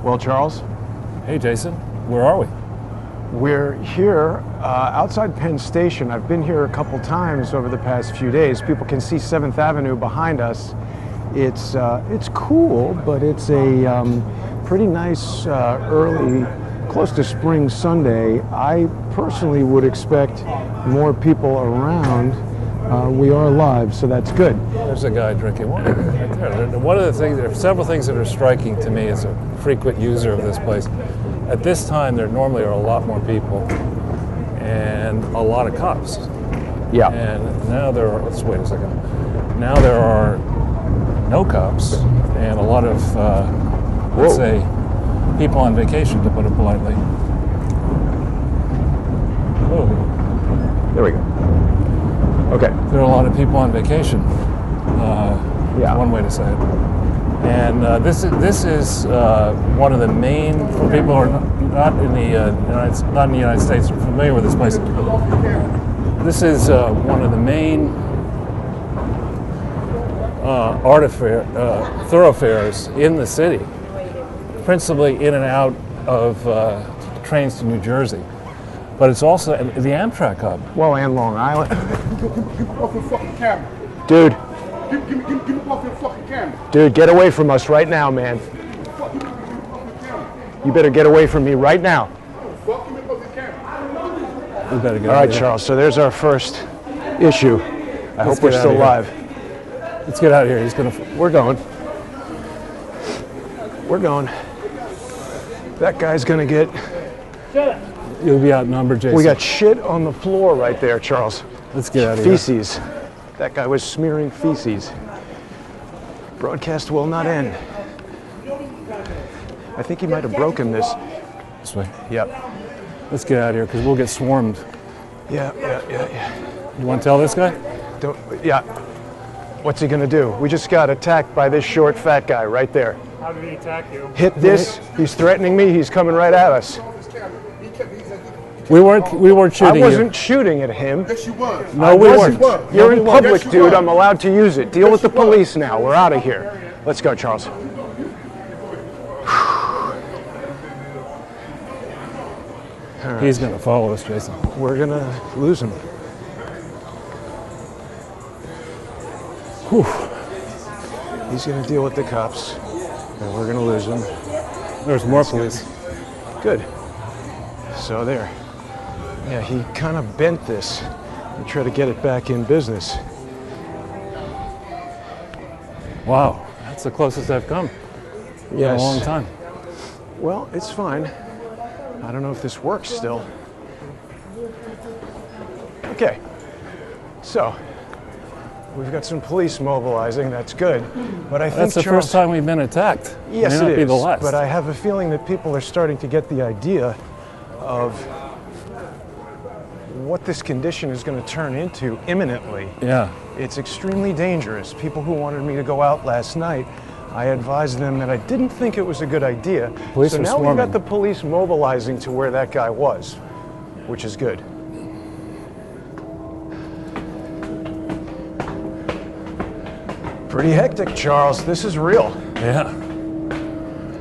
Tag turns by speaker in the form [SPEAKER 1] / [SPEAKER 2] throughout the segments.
[SPEAKER 1] Well, Charles,
[SPEAKER 2] Hey, Jason, where are we?
[SPEAKER 1] we're here outside Penn Station. I've been here a couple times over the past few days. People can see 7th Avenue behind us. It's cool, but it's a pretty nice early, close to spring Sunday. I personally would expect more people around. We are live, so that's good.
[SPEAKER 2] There's a guy drinking water right there. One of the things, there are several things that are striking to me as a frequent user of this place. At this time, there normally are a lot more people and a lot of cops.
[SPEAKER 1] Yeah.
[SPEAKER 2] And now there are, let's wait a second. Now there are no cops and a lot of, let's say, people on vacation, to put it politely. Oh.
[SPEAKER 1] There we go. Okay.
[SPEAKER 2] There are a lot of people on vacation.
[SPEAKER 1] Yeah.
[SPEAKER 2] One way to say it. And this is one of the main, for people who are not in the United States or familiar with this place. This is one of the main thoroughfares in the city, principally in and out of trains to New Jersey. But it's also the Amtrak hub.
[SPEAKER 1] Well, and Long Island.
[SPEAKER 3] Get off the fucking camera.
[SPEAKER 1] Dude.
[SPEAKER 3] Get off the fucking camera.
[SPEAKER 1] Dude, get away from us right now, man. You better get away from me right now.
[SPEAKER 2] We better get
[SPEAKER 1] All
[SPEAKER 2] out
[SPEAKER 1] right,
[SPEAKER 2] of here.
[SPEAKER 1] Charles, so there's our first issue. I hope we're
[SPEAKER 2] get out
[SPEAKER 1] still
[SPEAKER 2] of here.
[SPEAKER 1] live.
[SPEAKER 2] Let's get out of here. He's gonna.
[SPEAKER 1] We're going. We're going. That guy's gonna get...
[SPEAKER 2] You'll be outnumbered, Jason.
[SPEAKER 1] We got shit on the floor right there, Charles.
[SPEAKER 2] Let's get out of here.
[SPEAKER 1] Feces. That guy was smearing feces. Broadcast will not end. I think he might have broken this.
[SPEAKER 2] This way.
[SPEAKER 1] Yep.
[SPEAKER 2] Let's get out of here because we'll get swarmed.
[SPEAKER 1] Yeah.
[SPEAKER 2] You want to tell this guy?
[SPEAKER 1] Yeah. What's he gonna do? We just got attacked by this short, fat guy right there.
[SPEAKER 4] How did he attack you?
[SPEAKER 1] Hit this. He's threatening me. He's coming right at us.
[SPEAKER 2] We weren't shooting
[SPEAKER 1] I wasn't shooting at him.
[SPEAKER 3] Yes, you was.
[SPEAKER 2] No, we weren't.
[SPEAKER 1] You're in public,
[SPEAKER 3] Yes, you
[SPEAKER 1] dude.
[SPEAKER 3] were.
[SPEAKER 1] I'm allowed to use it. Deal with the police now. We're out of here. Let's go, Charles.
[SPEAKER 2] you. He's going to follow us, Jason.
[SPEAKER 1] We're gonna lose him.
[SPEAKER 2] Whew.
[SPEAKER 1] He's gonna deal with the cops, and we're gonna lose him.
[SPEAKER 2] There's more police.
[SPEAKER 1] Good. So there. Yeah, he kind of bent this and tried to get it back in business.
[SPEAKER 2] Wow, that's the closest I've come in a long time.
[SPEAKER 1] Well, it's fine. I don't know if this works still. Okay. So, we've got some police mobilizing. That's good. But I think
[SPEAKER 2] That's the
[SPEAKER 1] Charles,
[SPEAKER 2] first time we've been attacked.
[SPEAKER 1] Yes,
[SPEAKER 2] May not
[SPEAKER 1] it
[SPEAKER 2] be
[SPEAKER 1] is.
[SPEAKER 2] the last.
[SPEAKER 1] But I have a feeling that people are starting to get the idea of what this condition is going to turn into imminently.
[SPEAKER 2] Yeah.
[SPEAKER 1] It's extremely dangerous. People who wanted me to go out last night, I advised them that I didn't think it was a good idea.
[SPEAKER 2] Police
[SPEAKER 1] so
[SPEAKER 2] are
[SPEAKER 1] now we've
[SPEAKER 2] swarming.
[SPEAKER 1] got the police mobilizing to where that guy was, which is good. Pretty hectic, Charles. This is real.
[SPEAKER 2] Yeah.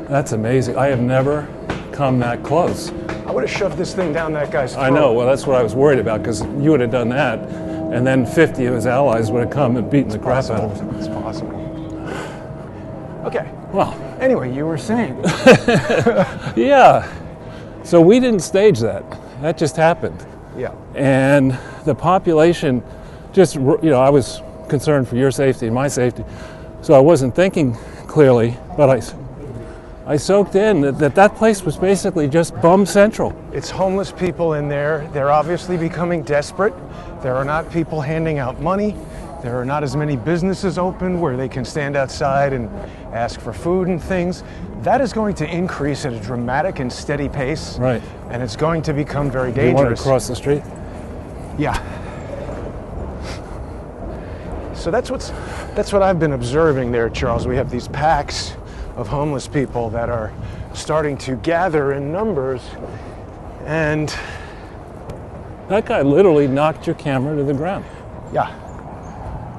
[SPEAKER 2] That's amazing. I have never come that close.
[SPEAKER 1] I would have shoved this thing down that guy's throat.
[SPEAKER 2] I know. Well, that's what I was worried about because you would have done that, and then 50 of his allies would have come and beaten the crap out of him.
[SPEAKER 1] It's possible. Okay.
[SPEAKER 2] Well,
[SPEAKER 1] Anyway, you were saying.
[SPEAKER 2] yeah. So we didn't stage that. That just happened.
[SPEAKER 1] Yeah.
[SPEAKER 2] And the population just, I was concerned for your safety and my safety. So I wasn't thinking clearly, but I soaked in that place was basically just bum central.
[SPEAKER 1] It's homeless people in there. They're obviously becoming desperate. There are not people handing out money. There are not as many businesses open where they can stand outside and ask for food and things. That is going to increase at a dramatic and steady pace.
[SPEAKER 2] Right.
[SPEAKER 1] And it's going to become very
[SPEAKER 2] You wanted
[SPEAKER 1] dangerous.
[SPEAKER 2] to cross the street?
[SPEAKER 1] Yeah. So that's what I've been observing there, Charles. We have these packs of homeless people that are starting to gather in numbers, and
[SPEAKER 2] That guy literally knocked your camera to the ground.
[SPEAKER 1] yeah,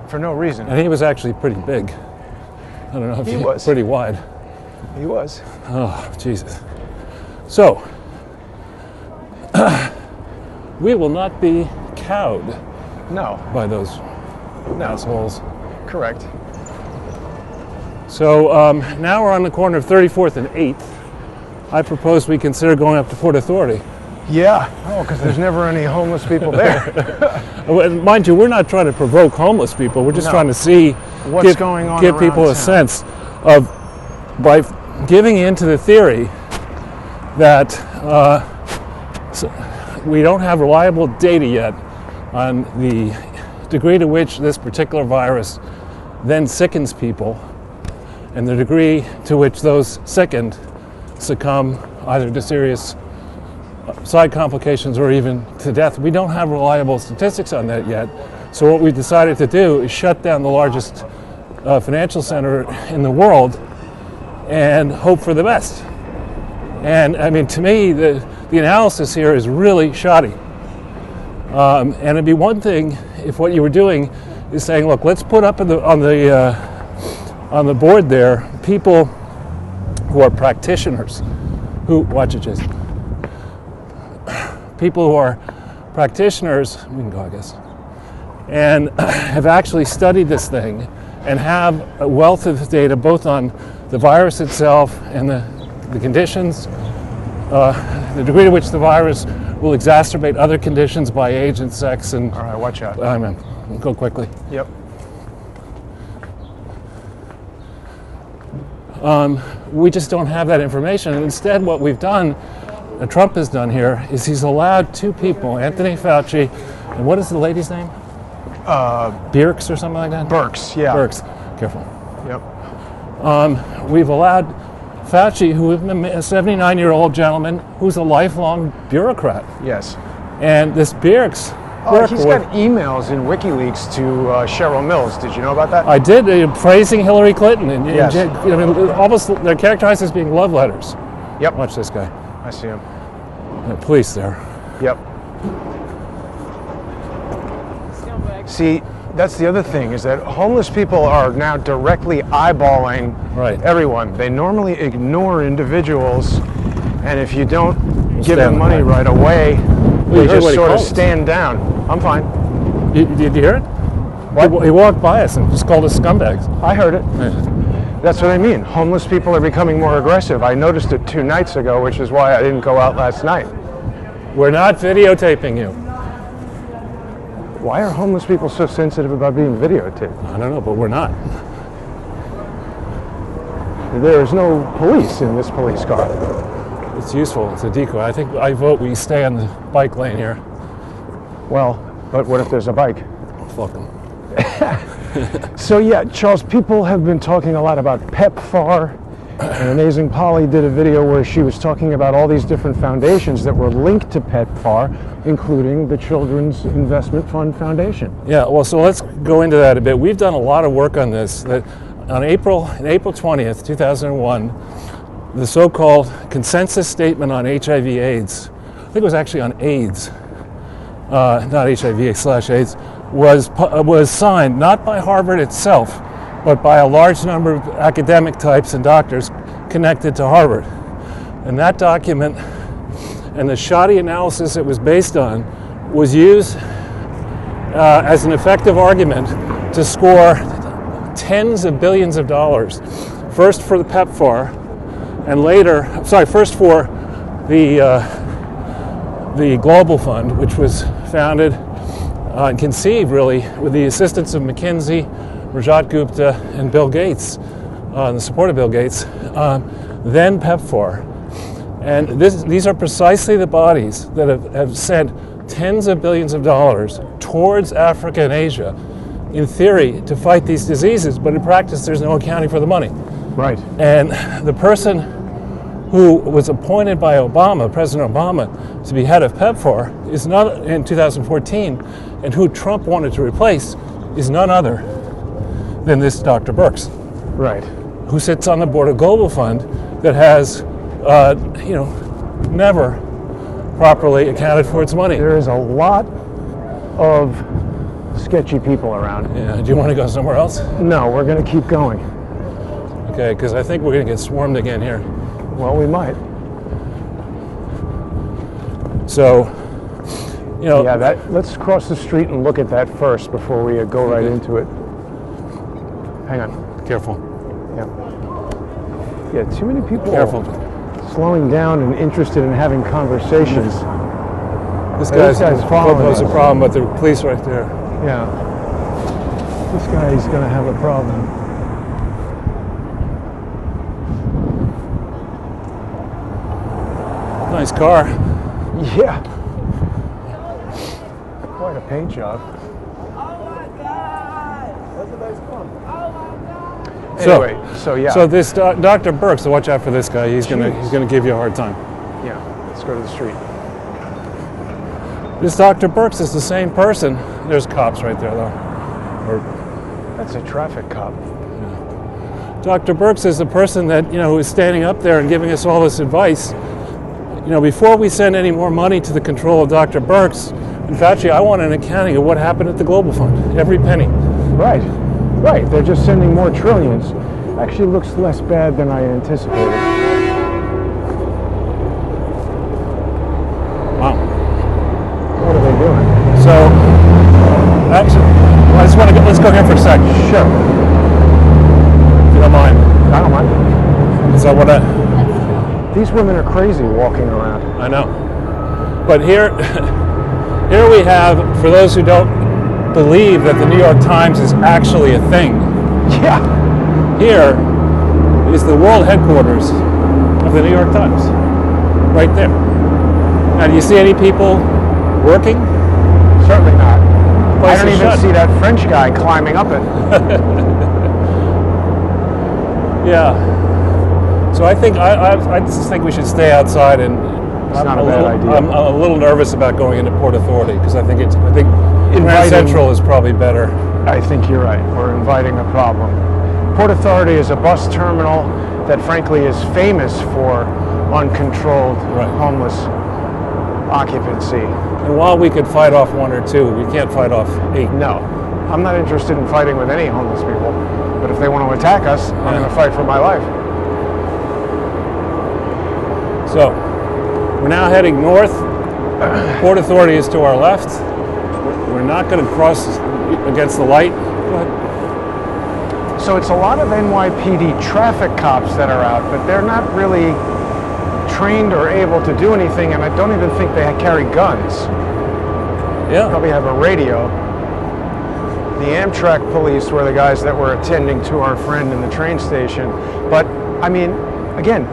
[SPEAKER 1] for no reason.
[SPEAKER 2] And he was actually pretty big. I don't know if
[SPEAKER 1] He
[SPEAKER 2] he
[SPEAKER 1] was.
[SPEAKER 2] pretty wide.
[SPEAKER 1] He was.
[SPEAKER 2] Oh, Jesus. So, we will not be cowed
[SPEAKER 1] No.
[SPEAKER 2] by those assholes.
[SPEAKER 1] Correct.
[SPEAKER 2] So now we're on the corner of 34th and 8th. I propose we consider going up to Port Authority.
[SPEAKER 1] Yeah. Oh, because there's never any homeless people there.
[SPEAKER 2] Mind you, we're not trying to provoke homeless people. We're just trying to see
[SPEAKER 1] What's going on
[SPEAKER 2] give
[SPEAKER 1] around
[SPEAKER 2] people a
[SPEAKER 1] town.
[SPEAKER 2] sense of, by giving into the theory that we don't have reliable data yet on the degree to which this particular virus then sickens people, and the degree to which those sickened succumb either to serious side complications or even to death. We don't have reliable statistics on that yet. So what we decided to do is shut down the largest financial center in the world and hope for the best. And I mean, to me, the analysis here is really shoddy. And it'd be one thing if what you were doing is saying, look, let's put up on the board there people who are practitioners, who, watch it, Jason. People who are practitioners, we can go, I guess, and have actually studied this thing and have a wealth of data both on the virus itself and the conditions, the degree to which the virus will exacerbate other conditions by age and sex. And
[SPEAKER 1] All right, watch out.
[SPEAKER 2] Go quickly.
[SPEAKER 1] Yep.
[SPEAKER 2] We just don't have that information. And instead, what we've done, Trump has done here, is he's allowed two people, Anthony Fauci, and what is the lady's name? Birx or something like that?
[SPEAKER 1] Birx, yeah.
[SPEAKER 2] Birx. Careful.
[SPEAKER 1] Yep.
[SPEAKER 2] We've allowed Fauci, who is a 79-year-old gentleman who's a lifelong bureaucrat.
[SPEAKER 1] Yes.
[SPEAKER 2] And this Birx...
[SPEAKER 1] He's got emails in WikiLeaks to Cheryl Mills. Did you know about that?
[SPEAKER 2] I did, praising Hillary Clinton. And,
[SPEAKER 1] Yes.
[SPEAKER 2] almost, they're characterized as being love letters.
[SPEAKER 1] Yep.
[SPEAKER 2] Watch this guy.
[SPEAKER 1] I see him.
[SPEAKER 2] Police there.
[SPEAKER 1] Yep. See, that's the other thing, is that homeless people are now directly eyeballing everyone. They normally ignore individuals, and if you don't give them money right away, they just sort of stand down. I'm fine.
[SPEAKER 2] Did you hear it?
[SPEAKER 1] What?
[SPEAKER 2] He walked by us and just called us scumbags.
[SPEAKER 1] I heard it. That's what I mean. Homeless people are becoming more aggressive. I noticed it 2 nights ago, which is why I didn't go out last night.
[SPEAKER 2] We're not videotaping you.
[SPEAKER 1] Why are homeless people so sensitive about being videotaped?
[SPEAKER 2] I don't know, but we're not.
[SPEAKER 1] There is no police in this police car.
[SPEAKER 2] It's useful. It's a decoy. I think I vote we stay on the bike lane here.
[SPEAKER 1] Well, but what if there's a bike?
[SPEAKER 2] Fuck them.
[SPEAKER 1] So yeah, Charles, people have been talking a lot about PEPFAR, and Amazing Polly did a video where she was talking about all these different foundations that were linked to PEPFAR, including the Children's Investment Fund Foundation.
[SPEAKER 2] Yeah, well, so let's go into that a bit. We've done a lot of work on this. That on April 20th, 2001, the so-called consensus statement on HIV/AIDS, I think it was actually on AIDS, not HIV/AIDS, was signed not by Harvard itself, but by a large number of academic types and doctors connected to Harvard. And that document and the shoddy analysis it was based on was used as an effective argument to score tens of billions of dollars, first for the PEPFAR, and first for the Global Fund, which was founded and conceived really with the assistance of McKinsey, Rajat Gupta, and Bill Gates, the support of Bill Gates, then PEPFAR. And these are precisely the bodies that have sent tens of billions of dollars towards Africa and Asia, in theory, to fight these diseases, but in practice there's no accounting for the money.
[SPEAKER 1] Right.
[SPEAKER 2] And the person who was appointed by Obama, President Obama, to be head of PEPFAR is not in 2014, and who Trump wanted to replace is none other than this Dr. Birx,
[SPEAKER 1] Right.
[SPEAKER 2] who sits on the board of Global Fund that has, never properly accounted for its money.
[SPEAKER 1] There is a lot of sketchy people around.
[SPEAKER 2] Yeah. Do you want to go somewhere else?
[SPEAKER 1] No, we're going to keep going.
[SPEAKER 2] Okay, because I think we're going to get swarmed again here.
[SPEAKER 1] Well, we might.
[SPEAKER 2] So, you know,
[SPEAKER 1] Yeah, let's cross the street and look at that first before we go right into it. Hang on.
[SPEAKER 2] careful.
[SPEAKER 1] Yeah. Yeah, too many people
[SPEAKER 2] Careful.
[SPEAKER 1] slowing down and interested in having conversations.
[SPEAKER 2] This
[SPEAKER 1] This
[SPEAKER 2] guy's
[SPEAKER 1] guy's following
[SPEAKER 2] pose a
[SPEAKER 1] us.
[SPEAKER 2] problem, but the police right there.
[SPEAKER 1] Yeah. This guy's going to have a problem.
[SPEAKER 2] Nice car.
[SPEAKER 1] Yeah. Quite a paint job. Anyway, so yeah.
[SPEAKER 2] So this Dr. Burke, so watch out for this guy. He's gonna give you a hard time.
[SPEAKER 1] Yeah, let's go to the street.
[SPEAKER 2] This Dr. Burks is the same person. There's cops right there, though.
[SPEAKER 1] That's a traffic cop.
[SPEAKER 2] Dr. Burks is the person that, who is standing up there and giving us all this advice. Before we send any more money to the control of Dr. Burks, in fact, I want an accounting of what happened at the Global Fund, every penny.
[SPEAKER 1] Right. Right. They're just sending more trillions. Actually looks less bad than I anticipated.
[SPEAKER 2] Wow.
[SPEAKER 1] What are they doing?
[SPEAKER 2] So, actually, I just want to let's go here for a second.
[SPEAKER 1] Sure.
[SPEAKER 2] If you don't mind.
[SPEAKER 1] I don't mind.
[SPEAKER 2] So what
[SPEAKER 1] These women are crazy walking around.
[SPEAKER 2] I know. But here we have, for those who don't believe that the New York Times is actually a thing,
[SPEAKER 1] Yeah.
[SPEAKER 2] here is the world headquarters of the New York Times. Right there. Now, do you see any people working?
[SPEAKER 1] Certainly not.
[SPEAKER 2] Place
[SPEAKER 1] I don't
[SPEAKER 2] is
[SPEAKER 1] even
[SPEAKER 2] shut.
[SPEAKER 1] see that French guy climbing up it.
[SPEAKER 2] Yeah. So I think I just think we should stay outside, and
[SPEAKER 1] It's not a bad idea.
[SPEAKER 2] I'm a little nervous about going into Port Authority because I think Grand
[SPEAKER 1] Inviting-
[SPEAKER 2] Central is probably better.
[SPEAKER 1] I think you're right. We're inviting a problem. Port Authority is a bus terminal that frankly is famous for uncontrolled
[SPEAKER 2] Right.
[SPEAKER 1] homeless occupancy.
[SPEAKER 2] And while we could fight off one or two, we can't fight off 8.
[SPEAKER 1] No, I'm not interested in fighting with any homeless people. But if they want to attack us, I'm
[SPEAKER 2] Yeah.
[SPEAKER 1] going to fight for my life.
[SPEAKER 2] So we're now heading north. Port Authority is to our left. We're not going to cross against the light. Go ahead.
[SPEAKER 1] So it's a lot of NYPD traffic cops that are out, but they're not really trained or able to do anything, and I don't even think they carry guns.
[SPEAKER 2] Yeah.
[SPEAKER 1] Probably have a radio. The Amtrak police were the guys that were attending to our friend in the train station. But, I mean, again,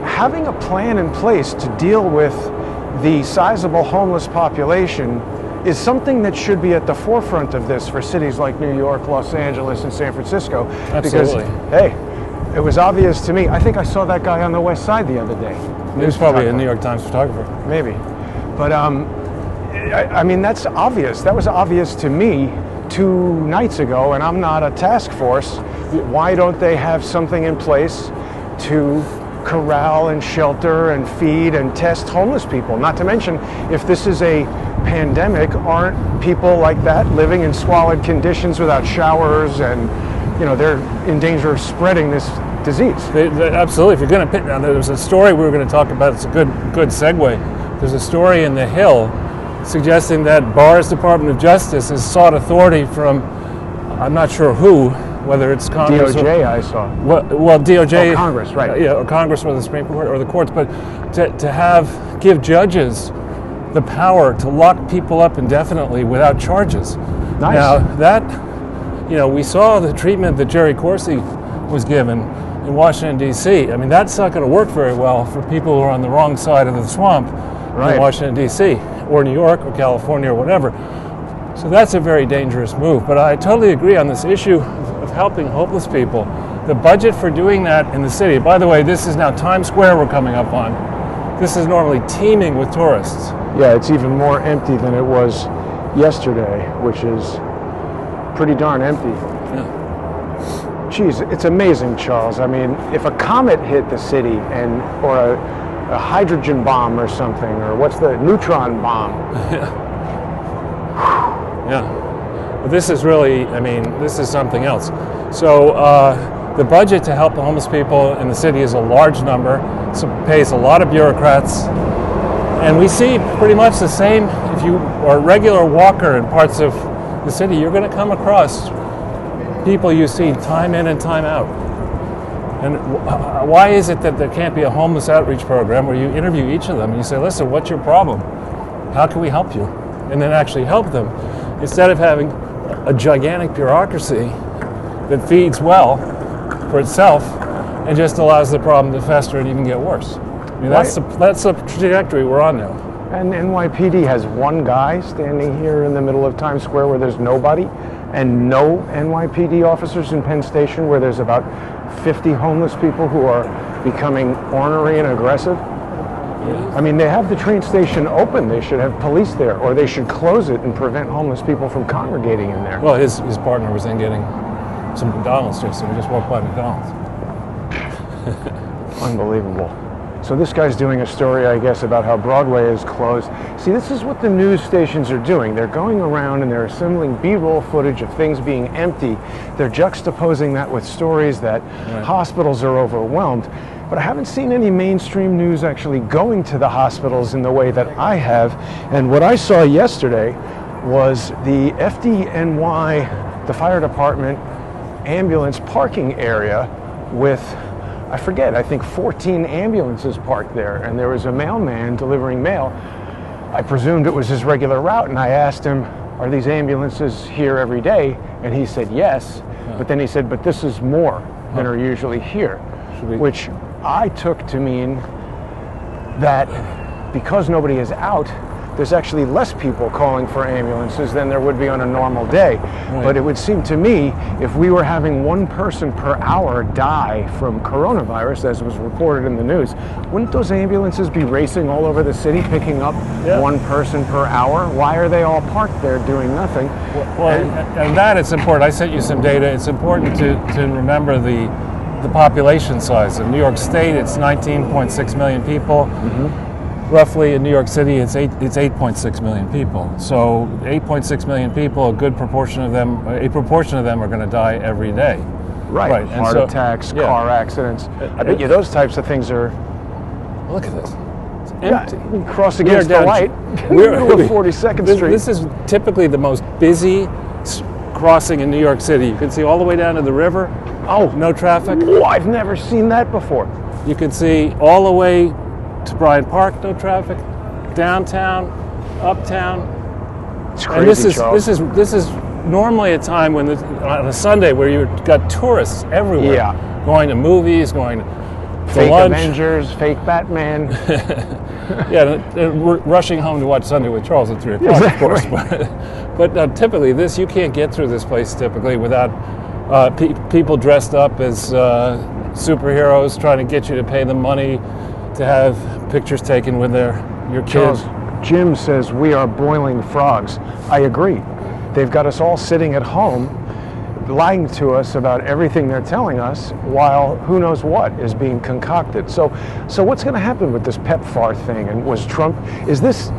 [SPEAKER 1] having a plan in place to deal with the sizable homeless population is something that should be at the forefront of this for cities like New York, Los Angeles, and San Francisco.
[SPEAKER 2] Absolutely.
[SPEAKER 1] Because, hey, it was obvious to me. I think I saw that guy on the West Side the other day.
[SPEAKER 2] He was probably a New York Times photographer.
[SPEAKER 1] Maybe. But, I mean, that's obvious. That was obvious to me 2 nights ago, and I'm not a task force. Why don't they have something in place to corral and shelter and feed and test homeless people? Not to mention, if this is a pandemic, aren't people like that living in squalid conditions without showers, and they're in danger of spreading this disease?
[SPEAKER 2] Absolutely. If you're going to pick, now there's a story we were going to talk about. It's a good segue. There's a story in The Hill suggesting that Barr's Department of Justice has sought authority from, I'm not sure who, whether it's Congress
[SPEAKER 1] DOJ,
[SPEAKER 2] or,
[SPEAKER 1] I saw.
[SPEAKER 2] well, DOJ,
[SPEAKER 1] Oh, Congress, right?
[SPEAKER 2] Yeah, or Congress or the Supreme Court or the courts, but to give judges the power to lock people up indefinitely without charges.
[SPEAKER 1] Nice.
[SPEAKER 2] Now that, we saw the treatment that Jerry Corsi was given in Washington, D.C. I mean, that's not going to work very well for people who are on the wrong side of the swamp
[SPEAKER 1] Right.
[SPEAKER 2] in Washington, D.C. or New York or California or whatever. So that's a very dangerous move. But I totally agree on this issue of helping homeless people. The budget for doing that in the city, by the way, this is now Times Square we're coming up on. This is normally teeming with tourists.
[SPEAKER 1] Yeah, it's even more empty than it was yesterday, which is pretty darn empty.
[SPEAKER 2] Yeah.
[SPEAKER 1] Geez, it's amazing, Charles. I mean, if a comet hit the city or a hydrogen bomb or something, or what's the neutron bomb?
[SPEAKER 2] Yeah. But this is really, this is something else. So the budget to help the homeless people in the city is a large number, so pays a lot of bureaucrats, and we see pretty much the same. If you are a regular walker in parts of the city, you're going to come across people you see time in and time out. And why is it that there can't be a homeless outreach program where you interview each of them and you say, listen, what's your problem? How can we help you? And then actually help them, instead of having a gigantic bureaucracy that feeds well for itself and just allows the problem to fester and even get worse. I mean, that's the trajectory we're on now.
[SPEAKER 1] And NYPD has one guy standing here in the middle of Times Square where there's nobody, and no NYPD officers in Penn Station where there's about 50 homeless people who are becoming ornery and aggressive. I mean, they have the train station open. They should have police there, or they should close it and prevent homeless people from congregating in there.
[SPEAKER 2] Well, his partner was in getting some McDonald's just, so we just walked by McDonald's.
[SPEAKER 1] Unbelievable. So this guy's doing a story, I guess, about how Broadway is closed. See, this is what the news stations are doing. They're going around and they're assembling B-roll footage of things being empty. They're juxtaposing that with stories that hospitals are overwhelmed. But I haven't seen any mainstream news actually going to the hospitals in the way that I have. And what I saw yesterday was the FDNY, the fire department ambulance parking area with, I forget, I think 14 ambulances parked there, and there was a mailman delivering mail. I presumed it was his regular route, and I asked him, are these ambulances here every day? And he said yes, but then he said, but this is more than are usually here, which I took to mean that because nobody is out, there's actually less people calling for ambulances than there would be on a normal day. But it would seem to me, if we were having one person per hour die from coronavirus, as was reported in the news, wouldn't those ambulances be racing all over the city picking up one person per hour? Why are they all parked there doing nothing?
[SPEAKER 2] Well, and that it's important. I sent you some data. It's important to remember the population size. In New York State, it's 19.6 million people. Roughly in New York City, it's 8.6 million people. So 8.6 million people, a proportion of them are going to die every day.
[SPEAKER 1] Right. Heart attacks, car accidents. I bet you those types of things are.
[SPEAKER 2] Look at this. It's empty.
[SPEAKER 1] We cross against the light. We're in the middle of 42nd Street.
[SPEAKER 2] This is typically the most busy crossing in New York City. You can see all the way down to the river. Oh, no traffic.
[SPEAKER 1] Oh, I've never seen that before.
[SPEAKER 2] You can see all the way to Bryant Park, no traffic. Downtown, uptown.
[SPEAKER 1] It's crazy,
[SPEAKER 2] and this is normally a time when on a Sunday where you've got tourists everywhere, going to movies, going to
[SPEAKER 1] fake
[SPEAKER 2] lunch.
[SPEAKER 1] Avengers, fake Batman.
[SPEAKER 2] We're rushing home to watch Sunday with Charles at 3 o'clock, of course. But typically, you can't get through this place typically without people dressed up as superheroes trying to get you to pay them money to have pictures taken with your kids.
[SPEAKER 1] Jim says we are boiling frogs. I agree. They've got us all sitting at home lying to us about everything they're telling us while who knows what is being concocted. So what's going to happen with this PEPFAR thing? And was Trump, is this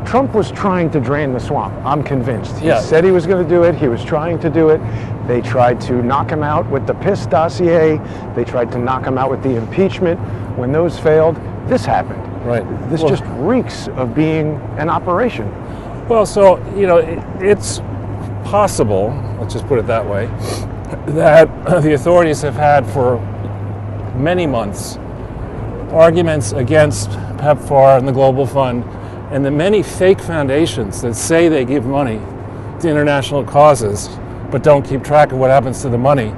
[SPEAKER 1] Trump was trying to drain the swamp. I'm convinced. He said he was going to do it. He was trying to do it. They tried to knock him out with the PIS dossier. They tried to knock him out with the impeachment. When those failed, this happened.
[SPEAKER 2] Right.
[SPEAKER 1] This just reeks of being an operation.
[SPEAKER 2] Well, so, it's possible, let's just put it that way, that the authorities have had for many months arguments against PEPFAR and the Global Fund and the many fake foundations that say they give money to international causes but don't keep track of what happens to the money,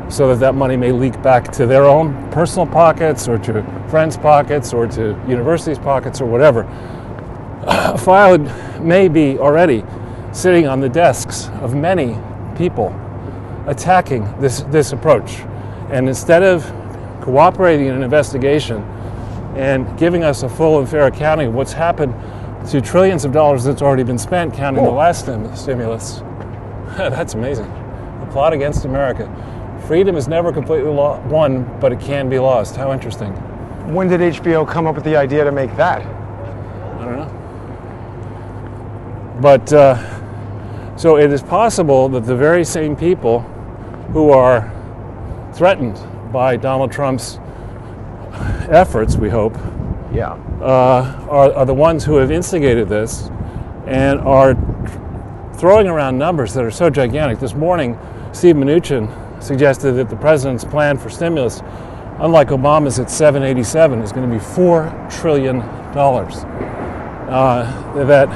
[SPEAKER 2] so that money may leak back to their own personal pockets or to friends' pockets or to universities' pockets or whatever. A file may be already sitting on the desks of many people attacking this approach. And instead of cooperating in an investigation and giving us a full and fair accounting of what's happened to trillions of dollars that's already been spent, counting the last stimulus, that's amazing. The plot against America. Freedom is never completely won, but it can be lost. How interesting.
[SPEAKER 1] When did HBO come up with the idea to make that?
[SPEAKER 2] I don't know. But, so it is possible that the very same people who are threatened by Donald Trump's efforts, we hope,
[SPEAKER 1] Yeah.
[SPEAKER 2] are the ones who have instigated this and are throwing around numbers that are so gigantic. This morning, Steve Mnuchin suggested that the president's plan for stimulus, unlike Obama's at 787, is going to be $4 trillion. That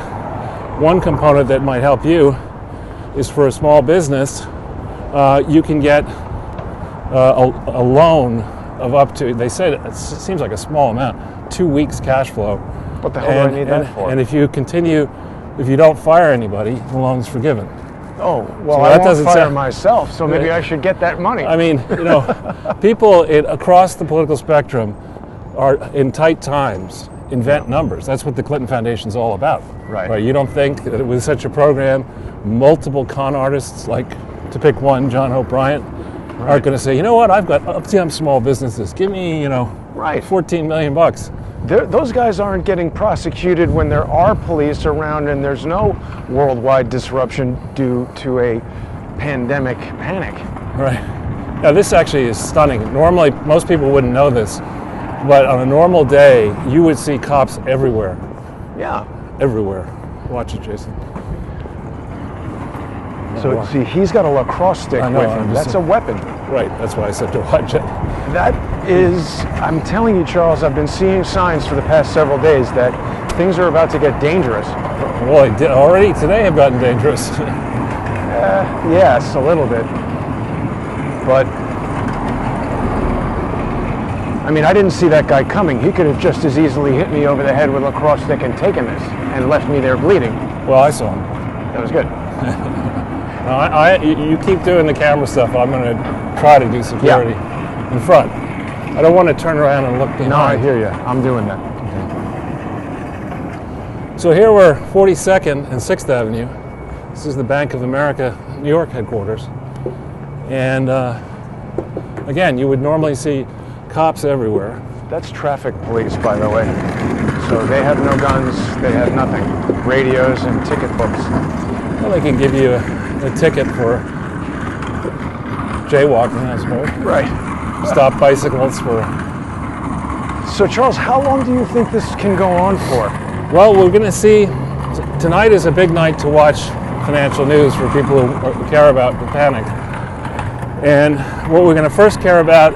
[SPEAKER 2] one component that might help you is for a small business, you can get a loan of up to, they said it seems like a small amount, 2 weeks cash flow.
[SPEAKER 1] What the hell do I need that for?
[SPEAKER 2] And if you don't fire anybody, the loan's forgiven.
[SPEAKER 1] Oh, well,
[SPEAKER 2] So
[SPEAKER 1] I
[SPEAKER 2] that
[SPEAKER 1] won't
[SPEAKER 2] doesn't
[SPEAKER 1] fire
[SPEAKER 2] sound-
[SPEAKER 1] myself, so maybe I should get that money.
[SPEAKER 2] I mean, people across the political spectrum are in tight times invent numbers. That's what the Clinton Foundation's all about.
[SPEAKER 1] Right.
[SPEAKER 2] You don't think that with such a program, multiple con artists, like to pick one, John Hope Bryant, are going to say, you know what, I've got up to small businesses. Give me,
[SPEAKER 1] Right.
[SPEAKER 2] 14 million bucks.
[SPEAKER 1] Those guys aren't getting prosecuted when there are police around and there's no worldwide disruption due to a pandemic panic.
[SPEAKER 2] Right. Now, this actually is stunning. Normally, most people wouldn't know this, but on a normal day, you would see cops everywhere.
[SPEAKER 1] Yeah.
[SPEAKER 2] Everywhere. Watch it, Jason.
[SPEAKER 1] So, see, he's got a lacrosse stick
[SPEAKER 2] I know,
[SPEAKER 1] with
[SPEAKER 2] I'm
[SPEAKER 1] him.
[SPEAKER 2] just
[SPEAKER 1] That's a weapon.
[SPEAKER 2] Right, that's why I said to watch it.
[SPEAKER 1] That is, I'm telling you, Charles, I've been seeing signs for the past several days that things are about to get dangerous.
[SPEAKER 2] Well, it did already today have gotten dangerous.
[SPEAKER 1] Yes, a little bit. But, I mean, I didn't see that guy coming. He could have just as easily hit me over the head with a lacrosse stick and taken this and left me there bleeding.
[SPEAKER 2] Well, I saw him.
[SPEAKER 1] That was good.
[SPEAKER 2] No, you keep doing the camera stuff. I'm going to try to do security in front. I don't want to turn around and look behind.
[SPEAKER 1] No, I hear you. I'm doing that.
[SPEAKER 2] So here we're 42nd and 6th Avenue. This is the Bank of America New York headquarters. And again, you would normally see cops everywhere.
[SPEAKER 1] That's traffic police, by the way. So they have no guns, they have nothing. Radios and ticket books.
[SPEAKER 2] Well, they can give you a ticket for jaywalking, I suppose.
[SPEAKER 1] Right.
[SPEAKER 2] Stop bicycles for...
[SPEAKER 1] So Charles, how long do you think this can go on for?
[SPEAKER 2] Well, we're going to see... Tonight is a big night to watch financial news for people who care about the panic. And what we're going to first care about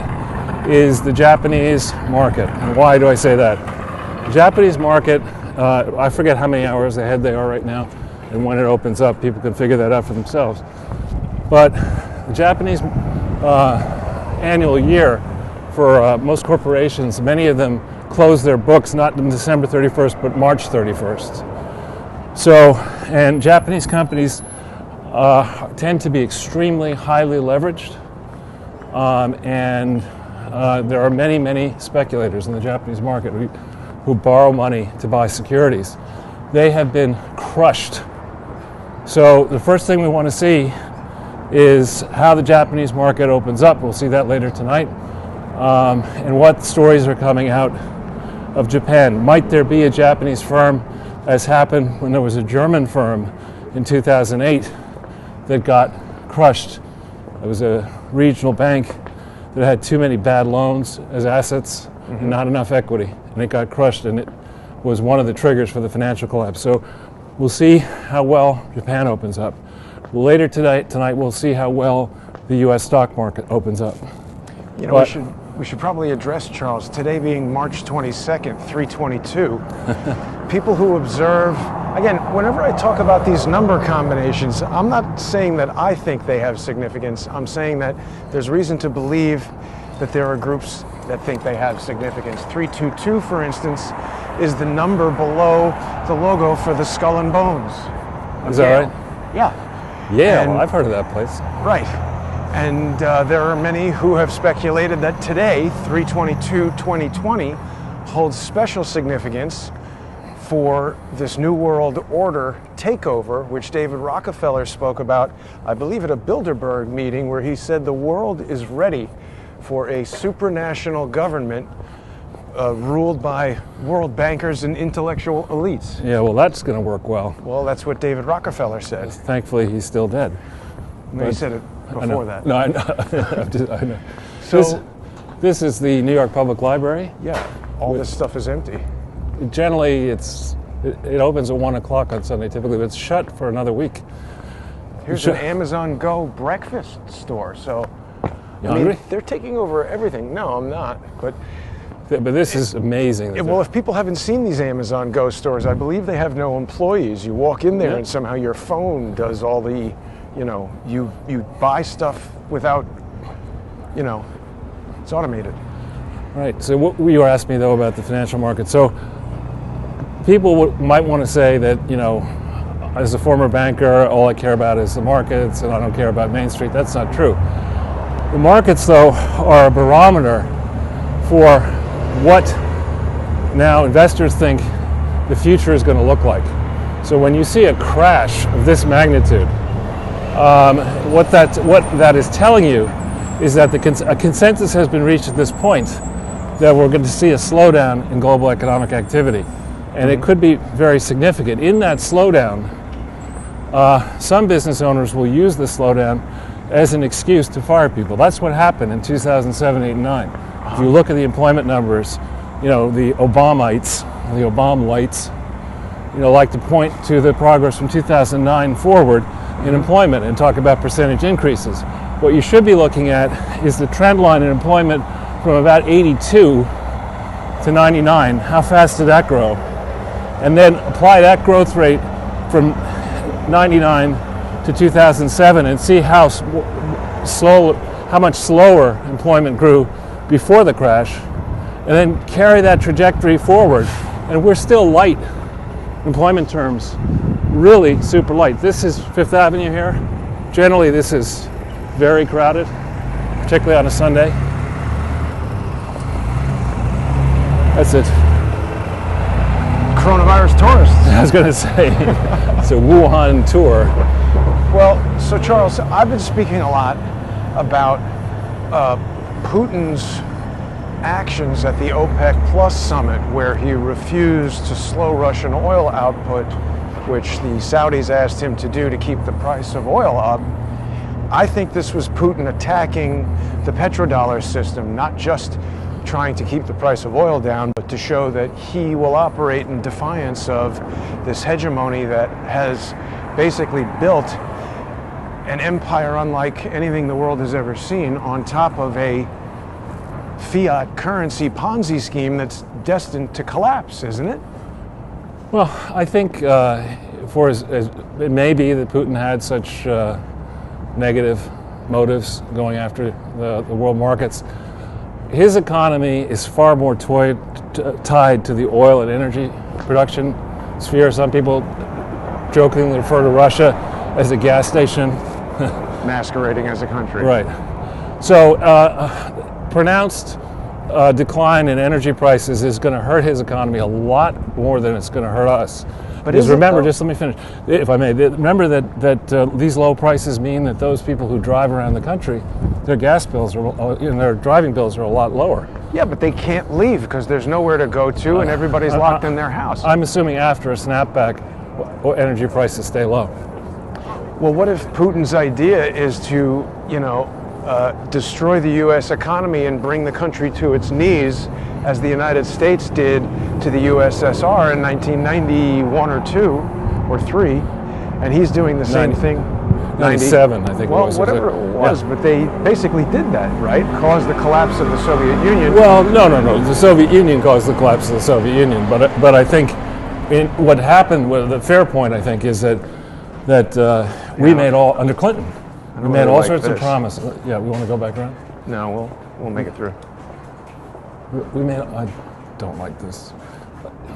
[SPEAKER 2] is the Japanese market. And why do I say that? The Japanese market, I forget how many hours ahead they are right now, and when it opens up, people can figure that out for themselves. But the Japanese annual year for most corporations, many of them close their books not on December 31st, but March 31st. So, and Japanese companies tend to be extremely highly leveraged, and there are many, many speculators in the Japanese market who borrow money to buy securities. They have been crushed. So the first thing we want to see is how the Japanese market opens up. We'll see that later tonight. And what stories are coming out of Japan. Might there be a Japanese firm, as happened when there was a German firm in 2008 that got crushed? It was a regional bank that had too many bad loans as assets and not enough equity, and it got crushed, and it was one of the triggers for the financial collapse. So we'll see how well Japan opens up. Later tonight we'll see how well the U.S. stock market opens up.
[SPEAKER 1] You know, we should probably address, Charles, today being March 22nd, 322, people who observe, again, whenever I talk about these number combinations, I'm not saying that I think they have significance. I'm saying that there's reason to believe that there are groups that think they have significance. 322, for instance, is the number below the logo for the Skull and Bones.
[SPEAKER 2] Is that right?
[SPEAKER 1] Yeah.
[SPEAKER 2] Yeah,
[SPEAKER 1] And-
[SPEAKER 2] well, I've heard of that place.
[SPEAKER 1] Right. And there are many who have speculated that today, 3/22/2020, holds special significance for this New World Order takeover, which David Rockefeller spoke about, I believe, at a Bilderberg meeting, where he said the world is ready for a supranational government ruled by world bankers and intellectual elites.
[SPEAKER 2] Yeah, well, that's going to work well.
[SPEAKER 1] Well, that's what David Rockefeller said.
[SPEAKER 2] Thankfully, he's still dead.
[SPEAKER 1] He said it before that.
[SPEAKER 2] No, I know. I know.
[SPEAKER 1] So,
[SPEAKER 2] This is the New York Public Library.
[SPEAKER 1] yeah, all this stuff is empty.
[SPEAKER 2] Generally, it opens at 1 o'clock on Sunday typically, but it's shut for another week.
[SPEAKER 1] Here's an Amazon Go breakfast store. So,
[SPEAKER 2] You hungry?
[SPEAKER 1] they're taking over everything. No, I'm not. But
[SPEAKER 2] this is amazing.
[SPEAKER 1] well, if people haven't seen these Amazon Go stores, I believe they have no employees. You walk in there and somehow your phone does all the, you buy stuff without, it's automated.
[SPEAKER 2] Right. So what you were asking me though about the financial market. So people might want to say that, as a former banker, all I care about is the markets and I don't care about Main Street. That's not true. The markets, though, are a barometer for what now investors think the future is going to look like. So when you see a crash of this magnitude, what that is telling you is that a consensus has been reached at this point that we're going to see a slowdown in global economic activity. And it could be very significant. In that slowdown, some business owners will use the slowdown as an excuse to fire people. That's what happened in 2007, 8, and 9. If you look at the employment numbers, the Obamites, the Obama-lights, like to point to the progress from 2009 forward in employment and talk about percentage increases. What you should be looking at is the trend line in employment from about 82 to 99. How fast did that grow? And then apply that growth rate from 99 to 2007 and see how much slower employment grew before the crash, and then carry that trajectory forward. And we're still light, employment terms, really super light. This is Fifth Avenue here. Generally, this is very crowded, particularly on a Sunday. That's it.
[SPEAKER 1] Coronavirus tourists.
[SPEAKER 2] I was going to say, it's a Wuhan tour.
[SPEAKER 1] Well, so Charles, I've been speaking a lot about Putin's actions at the OPEC Plus summit, where he refused to slow Russian oil output, which the Saudis asked him to do to keep the price of oil up. I think this was Putin attacking the petrodollar system, not just trying to keep the price of oil down, but to show that he will operate in defiance of this hegemony that has basically built an empire unlike anything the world has ever seen on top of a fiat currency Ponzi scheme that's destined to collapse, isn't it?
[SPEAKER 2] Well, I think it may be that Putin had such negative motives going after the world markets. His economy is far more tied to the oil and energy production sphere. Some people jokingly refer to Russia as a gas station.
[SPEAKER 1] Masquerading as a country.
[SPEAKER 2] Right. So pronounced decline in energy prices is going to hurt his economy a lot more than it's going to hurt us.
[SPEAKER 1] But
[SPEAKER 2] because remember, just let me finish, if I may. Remember that these low prices mean that those people who drive around the country, their gas bills and their driving bills are a lot lower.
[SPEAKER 1] Yeah, but they can't leave because there's nowhere to go to, and everybody's locked in their house.
[SPEAKER 2] I'm assuming after a snapback, energy prices stay low.
[SPEAKER 1] Well, what if Putin's idea is to, destroy the U.S. economy and bring the country to its knees, as the United States did to the USSR in 1991 or 2 or 3, and he's doing the same thing.
[SPEAKER 2] 97, I think
[SPEAKER 1] well,
[SPEAKER 2] it was.
[SPEAKER 1] Whatever it was, but they basically did that, right? Caused the collapse of the Soviet Union.
[SPEAKER 2] Well, no. The Soviet Union caused the collapse of the Soviet Union, but I think what happened, the fair point, I think, is that we made under Clinton, we made all sorts of promises. Yeah, we want to go back around?
[SPEAKER 1] No, we'll make it through.
[SPEAKER 2] I don't like this.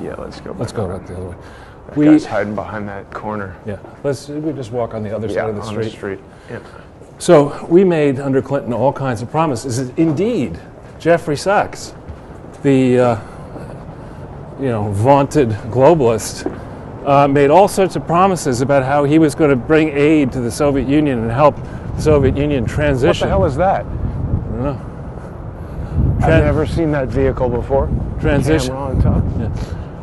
[SPEAKER 1] Yeah, let's go.
[SPEAKER 2] Let's go right the other way.
[SPEAKER 1] That guy's hiding behind that corner.
[SPEAKER 2] Yeah, we just walk on the other side of the street.
[SPEAKER 1] On the street. Yeah.
[SPEAKER 2] So we made under Clinton all kinds of promises. Indeed, Jeffrey Sachs, the vaunted globalist, made all sorts of promises about how he was going to bring aid to the Soviet Union and help the Soviet Union transition.
[SPEAKER 1] What the hell is that?
[SPEAKER 2] I don't know.
[SPEAKER 1] I've never seen that vehicle before.
[SPEAKER 2] Transition.
[SPEAKER 1] Camera on top.
[SPEAKER 2] Yeah.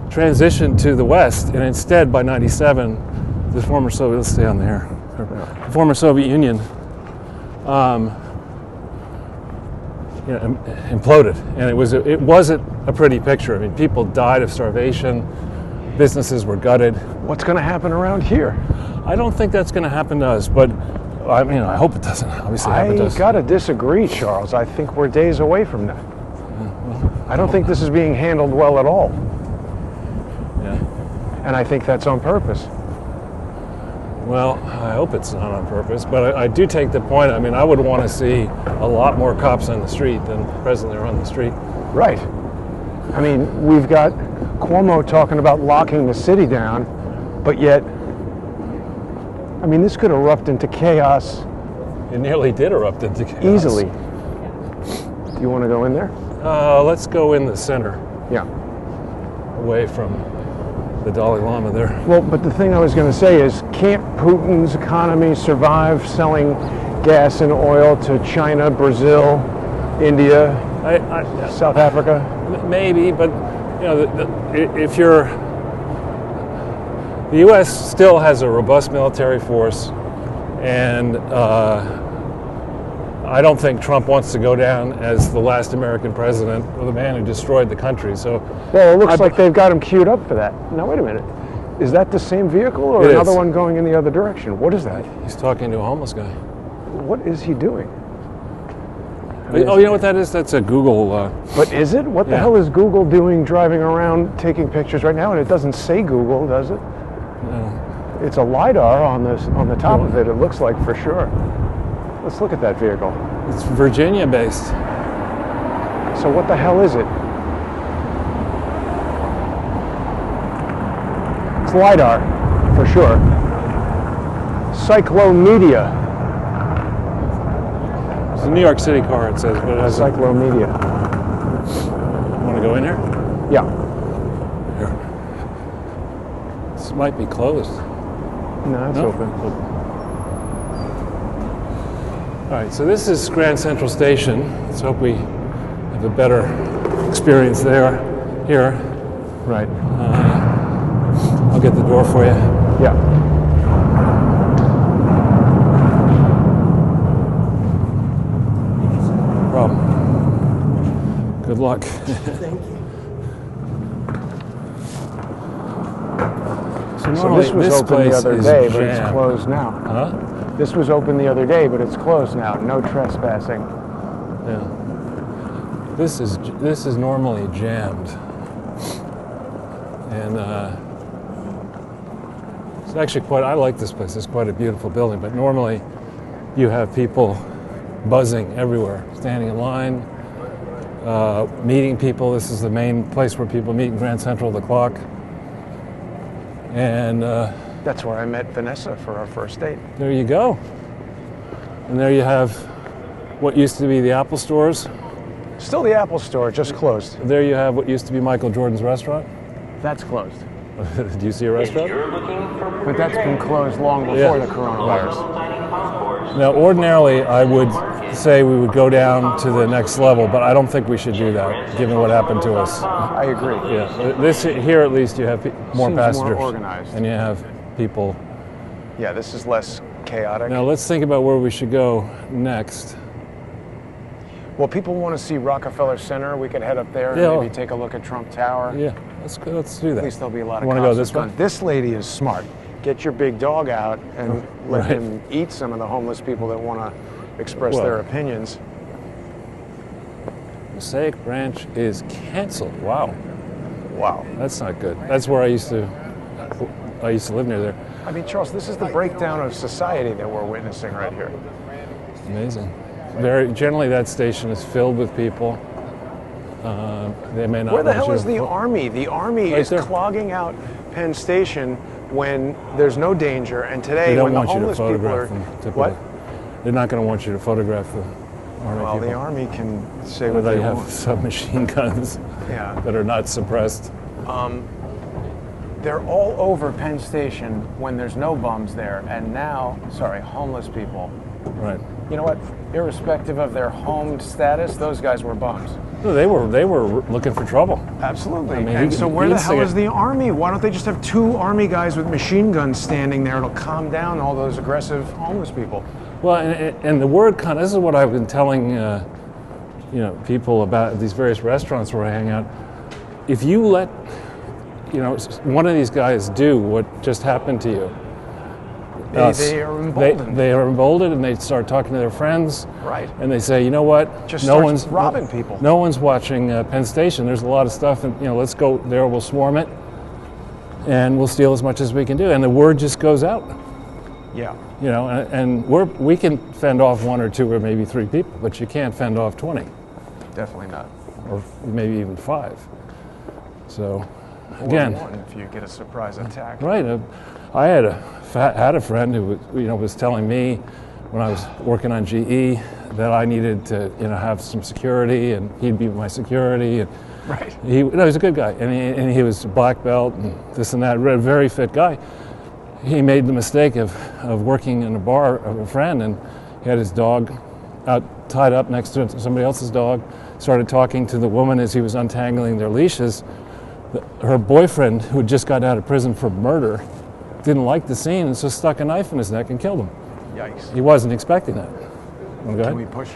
[SPEAKER 2] Transition to the West, and instead by '97, the former Soviet. Let's stay on there. The former Soviet Union imploded, and it wasn't a pretty picture. I mean, people died of starvation, businesses were gutted.
[SPEAKER 1] What's going to happen around here?
[SPEAKER 2] I don't think that's going to happen to us, but I mean, I hope it doesn't. Obviously, happen to us.
[SPEAKER 1] I got to disagree, Charles. I think we're days away from that. I don't think this is being handled well at all.
[SPEAKER 2] Yeah.
[SPEAKER 1] And I think that's on purpose.
[SPEAKER 2] Well, I hope it's not on purpose, but I do take the point. I mean, I would want to see a lot more cops on the street than presently are on the street.
[SPEAKER 1] Right. I mean, we've got Cuomo talking about locking the city down, but yet, I mean, this could erupt into chaos.
[SPEAKER 2] It nearly did erupt into chaos.
[SPEAKER 1] Easily. Do you want to go in there?
[SPEAKER 2] Let's go in the center,
[SPEAKER 1] Yeah.
[SPEAKER 2] away from the Dalai Lama there.
[SPEAKER 1] Well, but the thing I was going to say is, can't Putin's economy survive selling gas and oil to China, Brazil, India, South Africa?
[SPEAKER 2] Maybe, but if you're, the U.S. still has a robust military force, and I don't think Trump wants to go down as the last American president or the man who destroyed the country. So,
[SPEAKER 1] well, it looks like they've got him queued up for that. Now, wait a minute. Is that the same vehicle or another one going in the other direction? What is that?
[SPEAKER 2] He's talking to a homeless guy.
[SPEAKER 1] What is he doing?
[SPEAKER 2] Oh, you know what that is? That's a Google.
[SPEAKER 1] But is it? What the hell is Google doing driving around taking pictures right now? And it doesn't say Google, does it?
[SPEAKER 2] No.
[SPEAKER 1] It's a LiDAR on the top of it, it looks like, for sure. Let's look at that vehicle.
[SPEAKER 2] It's Virginia based.
[SPEAKER 1] So what the hell is it? It's LiDAR, for sure. Cyclomedia.
[SPEAKER 2] It's a New York City car, it says, but it has
[SPEAKER 1] Cyclomedia.
[SPEAKER 2] Want to go in there?
[SPEAKER 1] Yeah.
[SPEAKER 2] Here. This might be closed.
[SPEAKER 1] No, it's open.
[SPEAKER 2] All right, so this is Grand Central Station. Let's hope we have a better experience there. Here,
[SPEAKER 1] Right.
[SPEAKER 2] I'll get the door for you.
[SPEAKER 1] Yeah.
[SPEAKER 2] No problem. Good luck.
[SPEAKER 1] Thank you.
[SPEAKER 2] So
[SPEAKER 1] So
[SPEAKER 2] normally
[SPEAKER 1] this was
[SPEAKER 2] this
[SPEAKER 1] open the
[SPEAKER 2] place
[SPEAKER 1] other
[SPEAKER 2] is
[SPEAKER 1] day, but it's
[SPEAKER 2] jammed.
[SPEAKER 1] closed now.
[SPEAKER 2] Huh?
[SPEAKER 1] This was open the other day, but it's closed now. No trespassing.
[SPEAKER 2] Yeah. This is normally jammed, and it's actually quite. I like this place. It's quite a beautiful building. But normally, you have people buzzing everywhere, standing in line, meeting people. This is the main place where people meet in Grand Central, the Clock, and
[SPEAKER 1] That's where I met Vanessa for our first date.
[SPEAKER 2] there you go. And there you have what used to be the Apple stores.
[SPEAKER 1] Still the Apple store, just closed.
[SPEAKER 2] There you have what used to be Michael Jordan's restaurant.
[SPEAKER 1] That's closed.
[SPEAKER 2] Do you see a restaurant?
[SPEAKER 1] But that's been closed long before the coronavirus.
[SPEAKER 2] Now, ordinarily, I would say we would go down to the next level, but I don't think we should do that, given what happened to us.
[SPEAKER 1] I agree.
[SPEAKER 2] Yeah, this here at least you have more
[SPEAKER 1] Seems
[SPEAKER 2] passengers,
[SPEAKER 1] more organized.
[SPEAKER 2] and you have people.
[SPEAKER 1] Yeah, this is less chaotic.
[SPEAKER 2] Now, let's think about where we should go next.
[SPEAKER 1] Well, people want to see Rockefeller Center. We could head up there and
[SPEAKER 2] Yeah.
[SPEAKER 1] maybe take a look at Trump Tower.
[SPEAKER 2] Yeah, let's do that.
[SPEAKER 1] At least there'll be a lot of
[SPEAKER 2] You wanna
[SPEAKER 1] cops
[SPEAKER 2] go this
[SPEAKER 1] with guns.
[SPEAKER 2] way?
[SPEAKER 1] This lady is smart. Get your big dog out and let
[SPEAKER 2] right.
[SPEAKER 1] him eat some of the homeless people that want to express
[SPEAKER 2] Well.
[SPEAKER 1] their opinions.
[SPEAKER 2] Passaic Branch is canceled. Wow,
[SPEAKER 1] Wow.
[SPEAKER 2] that's not good. That's where I used to live near there.
[SPEAKER 1] I mean, Charles, this is the breakdown of society that we're witnessing right here.
[SPEAKER 2] Amazing. Generally, that station is filled with people. They may not.
[SPEAKER 1] Where the
[SPEAKER 2] want
[SPEAKER 1] hell
[SPEAKER 2] you
[SPEAKER 1] is
[SPEAKER 2] to
[SPEAKER 1] the
[SPEAKER 2] fo-
[SPEAKER 1] Army? The Army
[SPEAKER 2] Right
[SPEAKER 1] is
[SPEAKER 2] there.
[SPEAKER 1] clogging out Penn Station when there's no danger. And
[SPEAKER 2] They
[SPEAKER 1] today,
[SPEAKER 2] don't
[SPEAKER 1] when the
[SPEAKER 2] want you to
[SPEAKER 1] homeless people
[SPEAKER 2] photograph
[SPEAKER 1] are...
[SPEAKER 2] them. Typically.
[SPEAKER 1] What?
[SPEAKER 2] They're not going to want you to photograph the Army
[SPEAKER 1] Well,
[SPEAKER 2] people.
[SPEAKER 1] the Army can say
[SPEAKER 2] Or
[SPEAKER 1] what
[SPEAKER 2] they
[SPEAKER 1] they
[SPEAKER 2] have
[SPEAKER 1] want.
[SPEAKER 2] submachine guns
[SPEAKER 1] Yeah.
[SPEAKER 2] that are not suppressed.
[SPEAKER 1] They're all over Penn Station when there's no bums there. And now, homeless people.
[SPEAKER 2] Right.
[SPEAKER 1] You know what? Irrespective of their home status, those guys were bums.
[SPEAKER 2] No, they were looking for trouble.
[SPEAKER 1] Absolutely.
[SPEAKER 2] I mean,
[SPEAKER 1] And
[SPEAKER 2] he-
[SPEAKER 1] so where
[SPEAKER 2] he
[SPEAKER 1] the hell
[SPEAKER 2] instigate-
[SPEAKER 1] is the Army? Why don't they just have 2 Army guys with machine guns standing there? It'll calm down all those aggressive homeless people.
[SPEAKER 2] Well, and the word this is what I've been telling people about these various restaurants where I hang out. If you let, one of these guys do what just happened to you,
[SPEAKER 1] they are emboldened.
[SPEAKER 2] They are emboldened, and they start talking to their friends.
[SPEAKER 1] Right.
[SPEAKER 2] And they say, you know what?
[SPEAKER 1] Just starts robbing people.
[SPEAKER 2] No one's watching Penn Station. There's a lot of stuff, and let's go there. We'll swarm it, and we'll steal as much as we can do. And the word just goes out.
[SPEAKER 1] Yeah.
[SPEAKER 2] And we can fend off 1 or 2 or maybe 3 people, but you can't fend off 20.
[SPEAKER 1] Definitely not.
[SPEAKER 2] Or maybe even 5. So,
[SPEAKER 1] Or
[SPEAKER 2] again,
[SPEAKER 1] 1 if you get a surprise attack.
[SPEAKER 2] right. I had a friend who was telling me when I was working on GE that I needed to have some security, and he'd be my security. And
[SPEAKER 1] Right.
[SPEAKER 2] he's a good guy, and he was a black belt and this and that, a very fit guy. He made the mistake of working in a bar of a friend, and he had his dog out tied up next to somebody else's dog, started talking to the woman as he was untangling their leashes. Her boyfriend, who had just got out of prison for murder, didn't like the scene, and so stuck a knife in his neck and killed him.
[SPEAKER 1] Yikes.
[SPEAKER 2] He wasn't expecting that. Okay?
[SPEAKER 1] Can we push?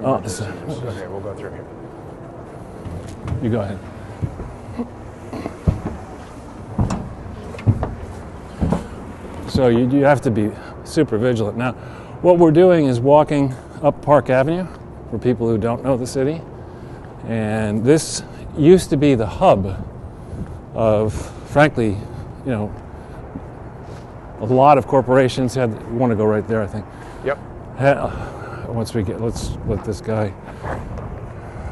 [SPEAKER 2] Oh,
[SPEAKER 1] Okay, we'll go through here.
[SPEAKER 2] you go ahead. So you have to be super vigilant. Now, what we're doing is walking up Park Avenue for people who don't know the city. And this used to be the hub of, frankly, a lot of corporations want to go right there, I think.
[SPEAKER 1] Yep.
[SPEAKER 2] Let's let this guy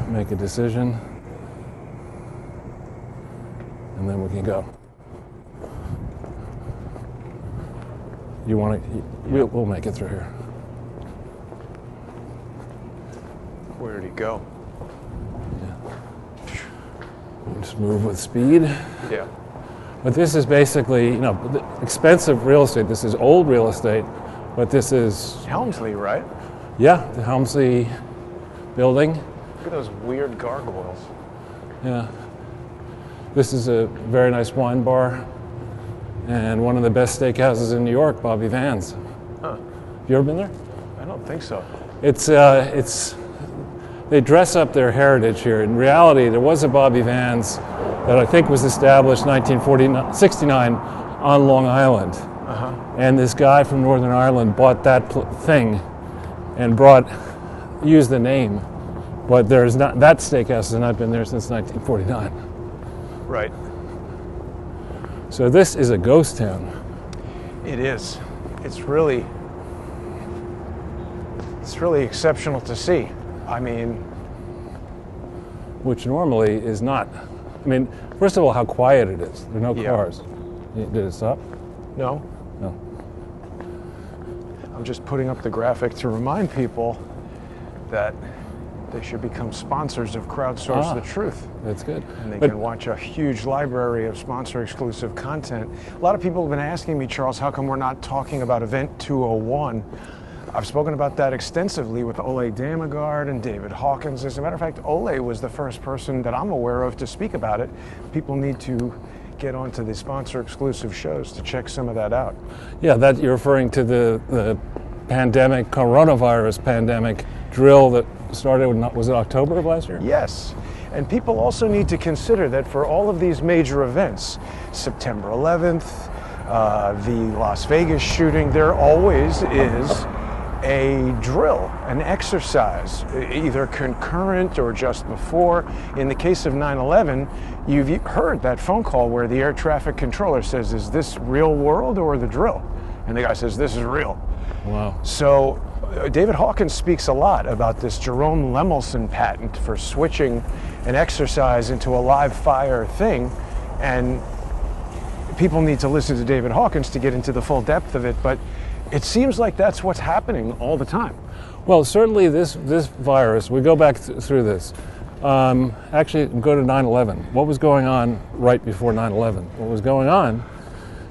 [SPEAKER 2] make a decision, and then we can go. You want to? We'll make it through here.
[SPEAKER 1] Where did he go?
[SPEAKER 2] We'll just move with speed.
[SPEAKER 1] Yeah.
[SPEAKER 2] But this is basically, expensive real estate. This is old real estate, but this is,
[SPEAKER 1] Helmsley, right?
[SPEAKER 2] yeah, the Helmsley building.
[SPEAKER 1] Look at those weird gargoyles.
[SPEAKER 2] Yeah. This is a very nice wine bar and one of the best steakhouses in New York, Bobby Van's.
[SPEAKER 1] Huh.
[SPEAKER 2] Have you ever been there?
[SPEAKER 1] I don't think so.
[SPEAKER 2] They dress up their heritage here. In reality, there was a Bobby Van's that I think was established 1969 on Long Island.
[SPEAKER 1] Uh-huh.
[SPEAKER 2] And this guy from Northern Ireland bought that thing and used the name. But that steakhouse has not been there since 1949.
[SPEAKER 1] Right.
[SPEAKER 2] So this is a ghost town.
[SPEAKER 1] It is. It's really exceptional to see. I mean,
[SPEAKER 2] which normally is not. I mean, first of all, how quiet it is. There are no
[SPEAKER 1] Yeah.
[SPEAKER 2] cars. Did it stop?
[SPEAKER 1] no.
[SPEAKER 2] No.
[SPEAKER 1] I'm just putting up the graphic to remind people that they should become sponsors of Crowdsource the Truth.
[SPEAKER 2] That's good.
[SPEAKER 1] And they
[SPEAKER 2] But-
[SPEAKER 1] can watch a huge library of sponsor-exclusive content. A lot of people have been asking me, Charles, how come we're not talking about Event 201? I've spoken about that extensively with Ole Damagard and David Hawkins. As a matter of fact, Ole was the first person that I'm aware of to speak about it. People need to get onto the sponsor-exclusive shows to check some of that out.
[SPEAKER 2] Yeah, that you're referring to the pandemic, coronavirus pandemic drill that started, was it October of last year?
[SPEAKER 1] Yes, and people also need to consider that for all of these major events, September 11th, the Las Vegas shooting, there always is a drill, an exercise, either concurrent or just before. In the case of 9/11, you've heard that phone call where the air traffic controller says, "Is this real world or the drill?" And the guy says, "This is real."
[SPEAKER 2] Wow.
[SPEAKER 1] So David Hawkins speaks a lot about this Jerome Lemelson patent for switching an exercise into a live fire thing, and people need to listen to David Hawkins to get into the full depth of it, but it seems like that's what's happening all the time.
[SPEAKER 2] Well, certainly this virus, we go back through this. Actually, go to 9/11. What was going on right before 9/11? What was going on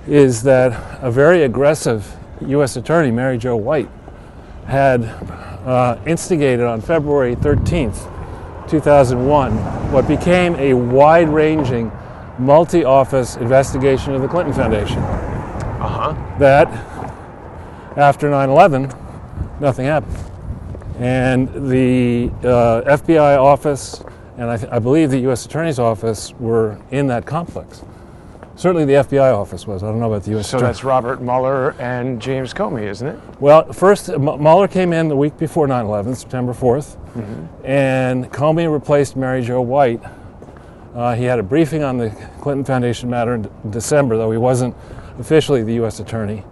[SPEAKER 2] is that a very aggressive U.S. Attorney, Mary Jo White, had instigated on February 13th, 2001, what became a wide-ranging, multi-office investigation of the Clinton Foundation.
[SPEAKER 1] Uh-huh.
[SPEAKER 2] That, after 9/11, nothing happened. And the FBI office and I believe the U.S. Attorney's office were in that complex. Certainly the FBI office was. I don't know about the U.S.
[SPEAKER 1] So that's Robert Mueller and James Comey, isn't it?
[SPEAKER 2] Well, first, Mueller came in the week before 9/11, September 4th, and Comey replaced Mary Jo White. He had a briefing on the Clinton Foundation matter in December, though he wasn't officially the U.S. Attorney.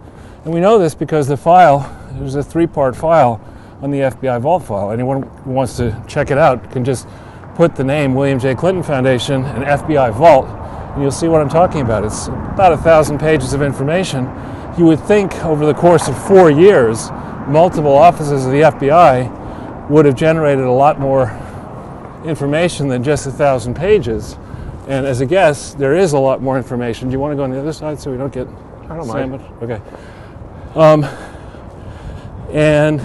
[SPEAKER 2] And we know this because the file, there's a 3-part file on the FBI vault file. Anyone who wants to check it out can just put the name William J. Clinton Foundation and FBI vault, and you'll see what I'm talking about. It's about 1,000 pages of information. You would think over the course of 4 years, multiple offices of the FBI would have generated a lot more information than just 1,000 pages. And as a guess, there is a lot more information. Do you want to go on the other side so we don't get sandwiched? Okay. And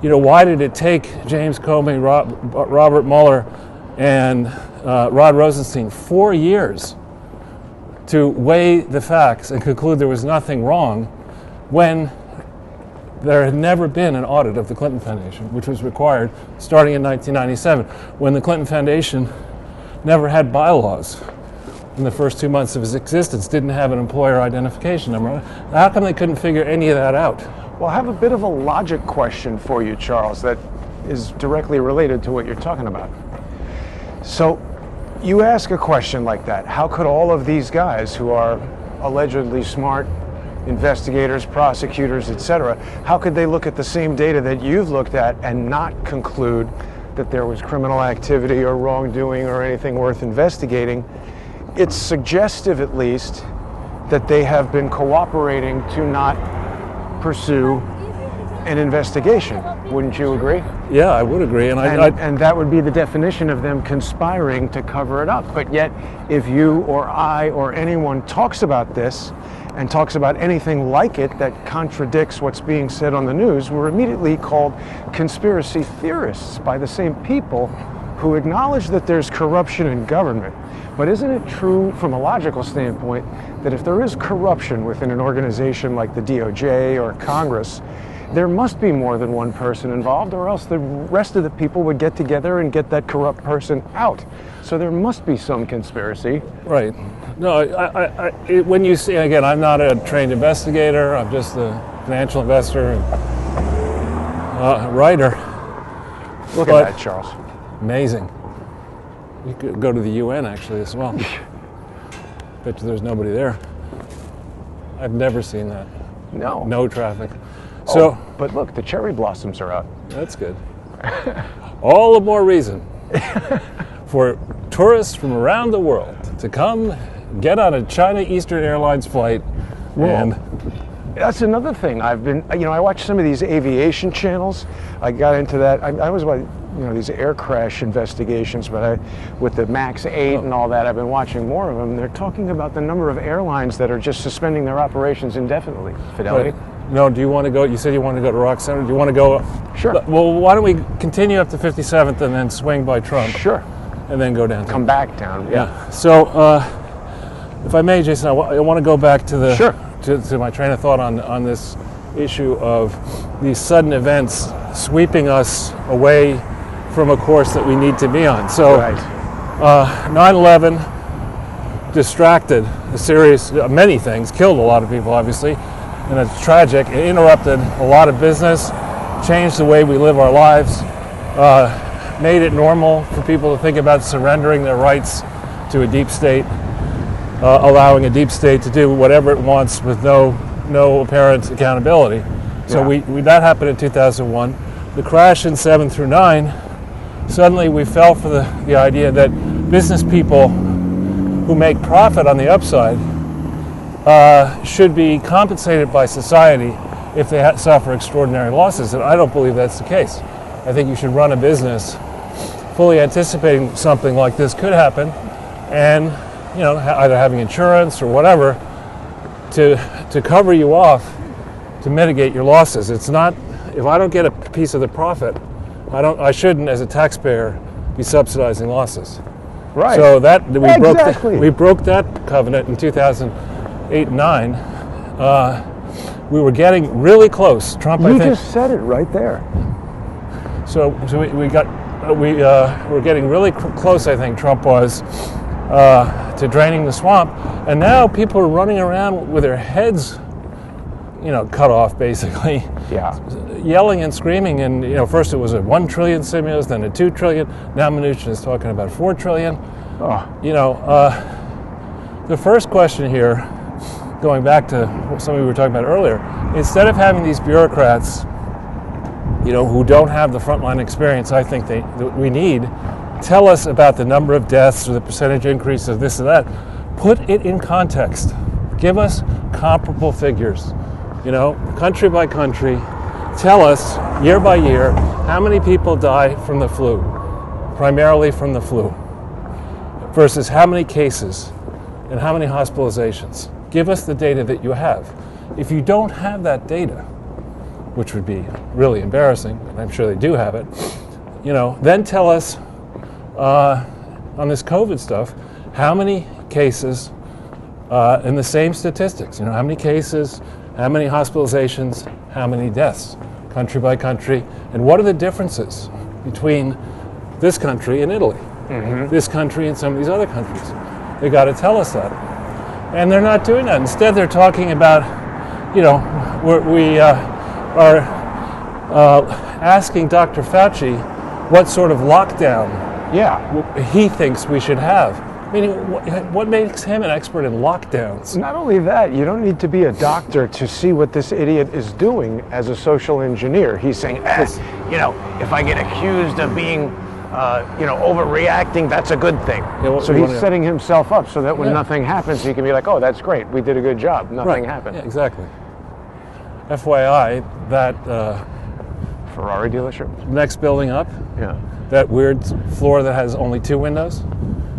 [SPEAKER 2] you know, why did it take James Comey, Robert Mueller, and Rod Rosenstein 4 years to weigh the facts and conclude there was nothing wrong when there had never been an audit of the Clinton Foundation, which was required starting in 1997, when the Clinton Foundation never had bylaws in the first 2 months of its existence, didn't have an employer identification number? How come they couldn't figure any of that out?
[SPEAKER 1] Well, I have a bit of a logic question for you, Charles, that is directly related to what you're talking about. So, you ask a question like that, how could all of these guys who are allegedly smart investigators, prosecutors, etc., how could they look at the same data that you've looked at and not conclude that there was criminal activity or wrongdoing or anything worth investigating? It's suggestive, at least, that they have been cooperating to not pursue an investigation. Wouldn't you agree?
[SPEAKER 2] Yeah, I would agree.
[SPEAKER 1] And that would be the definition of them conspiring to cover it up. But yet, if you or I or anyone talks about this and talks about anything like it that contradicts what's being said on the news, we're immediately called conspiracy theorists by the same people who acknowledge that there's corruption in government. But isn't it true from a logical standpoint that if there is corruption within an organization like the DOJ or Congress, there must be more than one person involved, or else the rest of the people would get together and get that corrupt person out. So there must be some conspiracy.
[SPEAKER 2] Right. No, when you see, again, I'm not a trained investigator, I'm just a financial investor and writer.
[SPEAKER 1] Look at that, Charles.
[SPEAKER 2] Amazing. You could go to the UN actually as well. Bet you there's nobody there. I've never seen that.
[SPEAKER 1] No.
[SPEAKER 2] No traffic. So,
[SPEAKER 1] but look, the cherry blossoms are out.
[SPEAKER 2] That's good. All the more reason for tourists from around the world to come get on a China Eastern Airlines flight. And
[SPEAKER 1] that's another thing. I've been, I watch some of these aviation channels. I got into that. I was like, these air crash investigations, but with the MAX 8 and all that, I've been watching more of them. They're talking about the number of airlines that are just suspending their operations indefinitely. Fidelity.
[SPEAKER 2] Right. No, do you want to go? You said you want to go to Rock Center. Do you want to go?
[SPEAKER 1] Sure.
[SPEAKER 2] Well, why don't we continue up to 57th and then swing by Trump?
[SPEAKER 1] Sure.
[SPEAKER 2] And then go down.
[SPEAKER 1] Come back down. Yeah.
[SPEAKER 2] So, if I may, Jason, I want to go back to the
[SPEAKER 1] Sure.
[SPEAKER 2] to my train of thought on this issue of these sudden events sweeping us away from a course that we need to be on. So, 9/11 distracted a series, many things, killed a lot of people, obviously. And it's tragic. It interrupted a lot of business, changed the way we live our lives, made it normal for people to think about surrendering their rights to a deep state, allowing a deep state to do whatever it wants with no apparent accountability. So that happened in 2001. The crash in 7 through 9, suddenly we fell for the idea that business people who make profit on the upside should be compensated by society if they suffer extraordinary losses, and I don't believe that's the case. I think you should run a business fully anticipating something like this could happen, and either having insurance or whatever to cover you off to mitigate your losses. It's not, if I don't get a piece of the profit, I shouldn't, as a taxpayer, be subsidizing losses.
[SPEAKER 1] Right.
[SPEAKER 2] So that we broke that covenant in 2008 and 9. We were getting really close. Trump, I think.
[SPEAKER 1] You just said it right there.
[SPEAKER 2] we're getting really close, I think Trump was, to draining the swamp, and now people are running around with their heads, cut off basically.
[SPEAKER 1] Yeah.
[SPEAKER 2] Yelling and screaming, and first it was a 1 trillion stimulus, then a 2 trillion. Now Mnuchin is talking about 4 trillion.
[SPEAKER 1] Oh.
[SPEAKER 2] The first question here, going back to something we were talking about earlier, instead of having these bureaucrats, who don't have the frontline experience, I think that we need, tell us about the number of deaths or the percentage increase of this or that. Put it in context. Give us comparable figures, country by country. Tell us year by year how many people die from the flu, primarily from the flu, versus how many cases and how many hospitalizations. Give us the data that you have. If you don't have that data, which would be really embarrassing, and I'm sure they do have it, then tell us on this COVID stuff, how many cases in the same statistics, how many cases, how many hospitalizations, how many deaths, country by country, and what are the differences between this country and Italy, this country and some of these other countries. They got to tell us that. And they're not doing that. Instead, they're talking about, we are asking Dr. Fauci what sort of lockdown he thinks we should have. Meaning, what makes him an expert in lockdowns?
[SPEAKER 1] Not only that, you don't need to be a doctor to see what this idiot is doing as a social engineer. He's saying, if I get accused of being, overreacting, that's a good thing. Yeah, so he's setting himself up so that when nothing happens, he can be like, oh, that's great. We did a good job. Nothing happened.
[SPEAKER 2] Yeah, exactly. FYI, that
[SPEAKER 1] Ferrari dealership?
[SPEAKER 2] Next building up, that weird floor that has only 2 windows,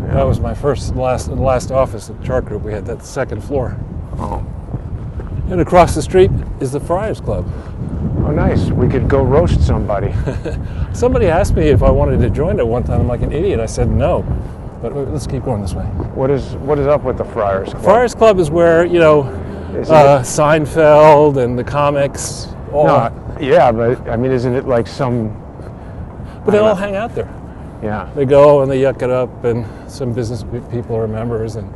[SPEAKER 2] that was my last office at Chart Group. We had that second floor.
[SPEAKER 1] Oh.
[SPEAKER 2] And across the street is the Friars Club.
[SPEAKER 1] Oh, nice. We could go roast somebody.
[SPEAKER 2] Somebody asked me if I wanted to join it one time. I'm like an idiot. I said no. But let's keep going this way.
[SPEAKER 1] What is up with the Friars Club?
[SPEAKER 2] Friars Club is where, Seinfeld and the comics all...
[SPEAKER 1] Yeah, but I mean, isn't it like some...
[SPEAKER 2] But they all hang out there.
[SPEAKER 1] Yeah.
[SPEAKER 2] They go and they yuck it up, and some business people are members, and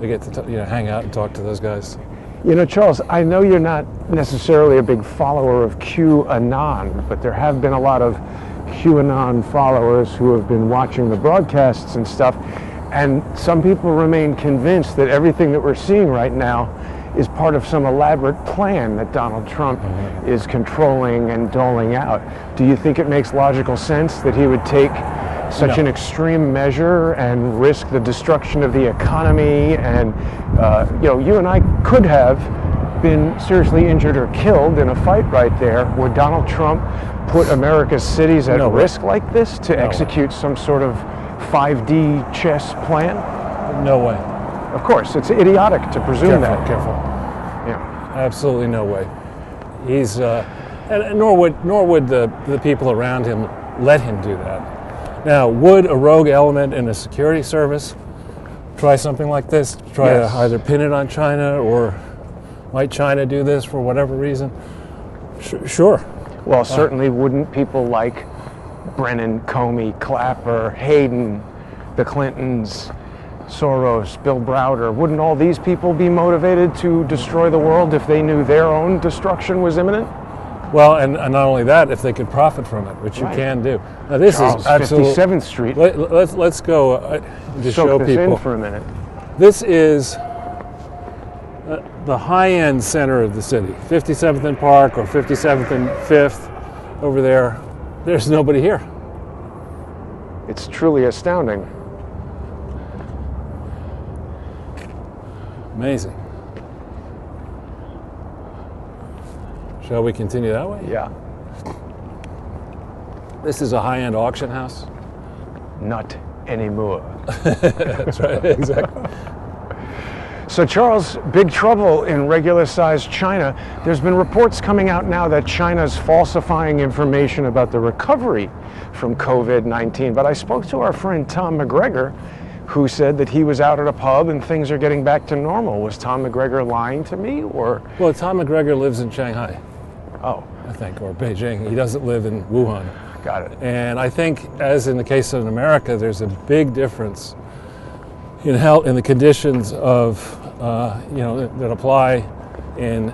[SPEAKER 2] they get to hang out and talk to those guys.
[SPEAKER 1] Charles, I know you're not necessarily a big follower of QAnon, but there have been a lot of QAnon followers who have been watching the broadcasts and stuff, and some people remain convinced that everything that we're seeing right now is part of some elaborate plan that Donald Trump is controlling and doling out. Do you think it makes logical sense that he would take such an extreme measure and risk the destruction of the economy? And you and I could have been seriously injured or killed in a fight right there. Would Donald Trump put America's cities at risk like this to execute some sort of 5D chess plan?
[SPEAKER 2] No way.
[SPEAKER 1] Of course, it's idiotic to presume that.
[SPEAKER 2] Careful.
[SPEAKER 1] Yeah.
[SPEAKER 2] Absolutely no way. He's and nor would the people around him let him do that. Now, would a rogue element in a security service try something like this? Try to either pin it on China, or might China do this for whatever reason? Sure.
[SPEAKER 1] Well, certainly wouldn't people like Brennan, Comey, Clapper, Hayden, the Clintons, Soros, Bill Browder, wouldn't all these people be motivated to destroy the world if they knew their own destruction was imminent?
[SPEAKER 2] Well, and not only that, if they could profit from it, which you can do. Now, this is absolutely
[SPEAKER 1] 57th Street.
[SPEAKER 2] Let's go to show
[SPEAKER 1] this
[SPEAKER 2] people
[SPEAKER 1] in for a minute.
[SPEAKER 2] This is the high-end center of the city, 57th and Park or 57th and 5th over there. There's nobody here.
[SPEAKER 1] It's truly astounding.
[SPEAKER 2] Amazing. Shall we continue that way?
[SPEAKER 1] Yeah.
[SPEAKER 2] This is a high-end auction house.
[SPEAKER 1] Not anymore.
[SPEAKER 2] That's right, exactly.
[SPEAKER 1] So Charles, big trouble in regular-sized China. There's been reports coming out now that China's falsifying information about the recovery from COVID-19. But I spoke to our friend Tom McGregor, who said that he was out at a pub and things are getting back to normal. Was Tom McGregor lying to me, or?
[SPEAKER 2] Well, Tom McGregor lives in Shanghai.
[SPEAKER 1] Oh.
[SPEAKER 2] I think, or Beijing. He doesn't live in Wuhan.
[SPEAKER 1] Got it.
[SPEAKER 2] And I think, as in the case of America, there's a big difference in the conditions of that apply in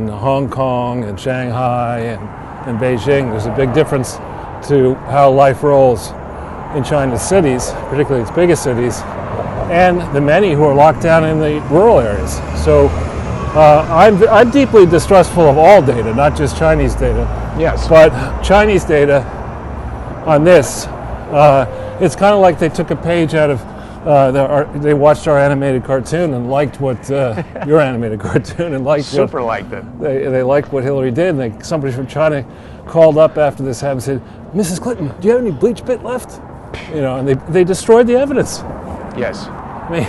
[SPEAKER 2] Hong Kong and Shanghai and Beijing. There's a big difference to how life rolls in China's cities, particularly its biggest cities, and the many who are locked down in the rural areas. So I'm deeply distrustful of all data, not just Chinese data.
[SPEAKER 1] Yes.
[SPEAKER 2] But Chinese data on this, it's kind of like they took a page out of they watched our animated cartoon and liked what your animated cartoon and liked
[SPEAKER 1] liked it.
[SPEAKER 2] They liked what Hillary did. And somebody from China called up after this happened and said, "Mrs. Clinton, do you have any bleach bit left?" And they destroyed the evidence.
[SPEAKER 1] Yes.
[SPEAKER 2] I mean,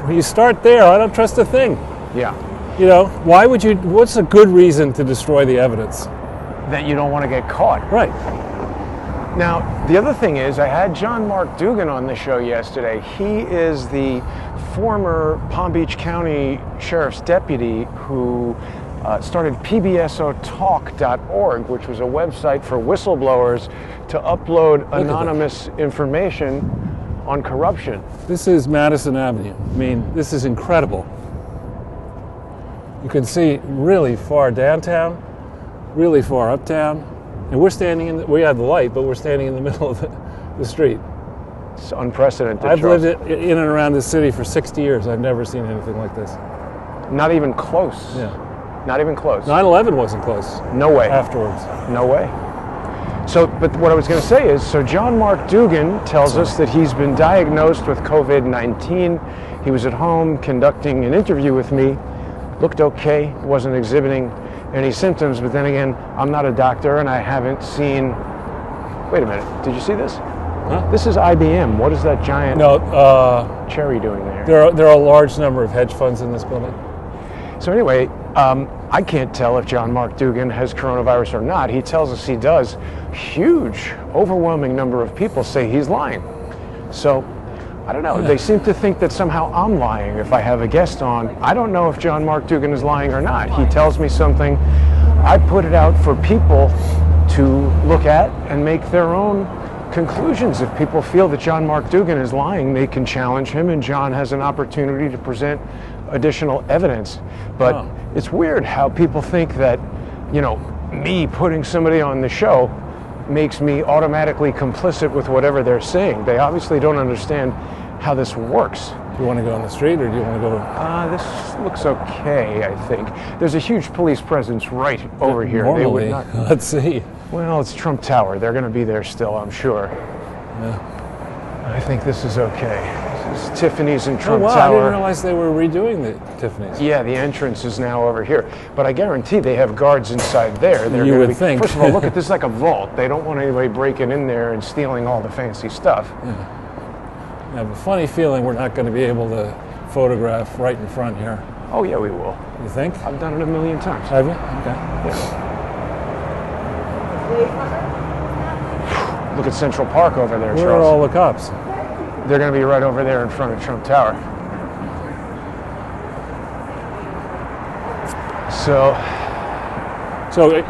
[SPEAKER 2] when you start there, I don't trust a thing.
[SPEAKER 1] Yeah.
[SPEAKER 2] Why would you? What's a good reason to destroy the evidence?
[SPEAKER 1] That you don't want to get caught.
[SPEAKER 2] Right.
[SPEAKER 1] Now, the other thing is, I had John Mark Dugan on the show yesterday. He is the former Palm Beach County Sheriff's deputy who started pbsotalk.org, which was a website for whistleblowers to upload anonymous information on corruption.
[SPEAKER 2] This is Madison Avenue. I mean, this is incredible. You can see really far downtown, really far uptown, and we're standing we have the light, but we're standing in the middle of the street.
[SPEAKER 1] It's unprecedented.
[SPEAKER 2] I've lived in and around this city for 60 years. I've never seen anything like this.
[SPEAKER 1] Not even close.
[SPEAKER 2] Yeah.
[SPEAKER 1] Not even close.
[SPEAKER 2] 9/11 wasn't close.
[SPEAKER 1] No way.
[SPEAKER 2] Afterwards.
[SPEAKER 1] No way. So, but what I was going to say is, so John Mark Dugan tells us that he's been diagnosed with COVID-19. He was at home conducting an interview with me, looked okay, wasn't exhibiting any symptoms, but then again, I'm not a doctor and I haven't seen, wait a minute, did you see this?
[SPEAKER 2] Huh?
[SPEAKER 1] This is IBM. What is that giant cherry doing there?
[SPEAKER 2] There are a large number of hedge funds in this building.
[SPEAKER 1] So anyway, I can't tell if John Mark Dugan has coronavirus or not. He tells us he does. Huge, overwhelming number of people say he's lying. So, I don't know. They seem to think that somehow I'm lying if I have a guest on. I don't know if John Mark Dugan is lying or not. He tells me something. I put it out for people to look at and make their own conclusions. If people feel that John Mark Dugan is lying, they can challenge him, and John has an opportunity to present additional evidence. But it's weird how people think that, me putting somebody on the show makes me automatically complicit with whatever they're saying. They obviously don't understand how this works.
[SPEAKER 2] Do you want to go on the street, or do you want to go?
[SPEAKER 1] This looks okay, I think. There's a huge police presence right over here.
[SPEAKER 2] Normally,
[SPEAKER 1] they would not.
[SPEAKER 2] Let's see.
[SPEAKER 1] Well, it's Trump Tower. They're going to be there still, I'm sure.
[SPEAKER 2] Yeah.
[SPEAKER 1] I think this is okay. This is Tiffany's in Trump
[SPEAKER 2] I
[SPEAKER 1] Tower.
[SPEAKER 2] didn't realize they were redoing the Tiffany's.
[SPEAKER 1] Yeah, the entrance is now over here. But I guarantee they have guards inside there. They're
[SPEAKER 2] You
[SPEAKER 1] gonna
[SPEAKER 2] would think.
[SPEAKER 1] First of all, look at this like a vault. They don't want anybody breaking in there and stealing all the fancy stuff.
[SPEAKER 2] I have a funny feeling we're not going to be able to photograph right in front here.
[SPEAKER 1] Oh, yeah, we will.
[SPEAKER 2] You think?
[SPEAKER 1] I've done it a million times.
[SPEAKER 2] Have you? Okay.
[SPEAKER 1] Look at Central Park over there,
[SPEAKER 2] Where are
[SPEAKER 1] Charles.
[SPEAKER 2] all the cops?
[SPEAKER 1] They're going to be right over there in front of Trump Tower.
[SPEAKER 2] So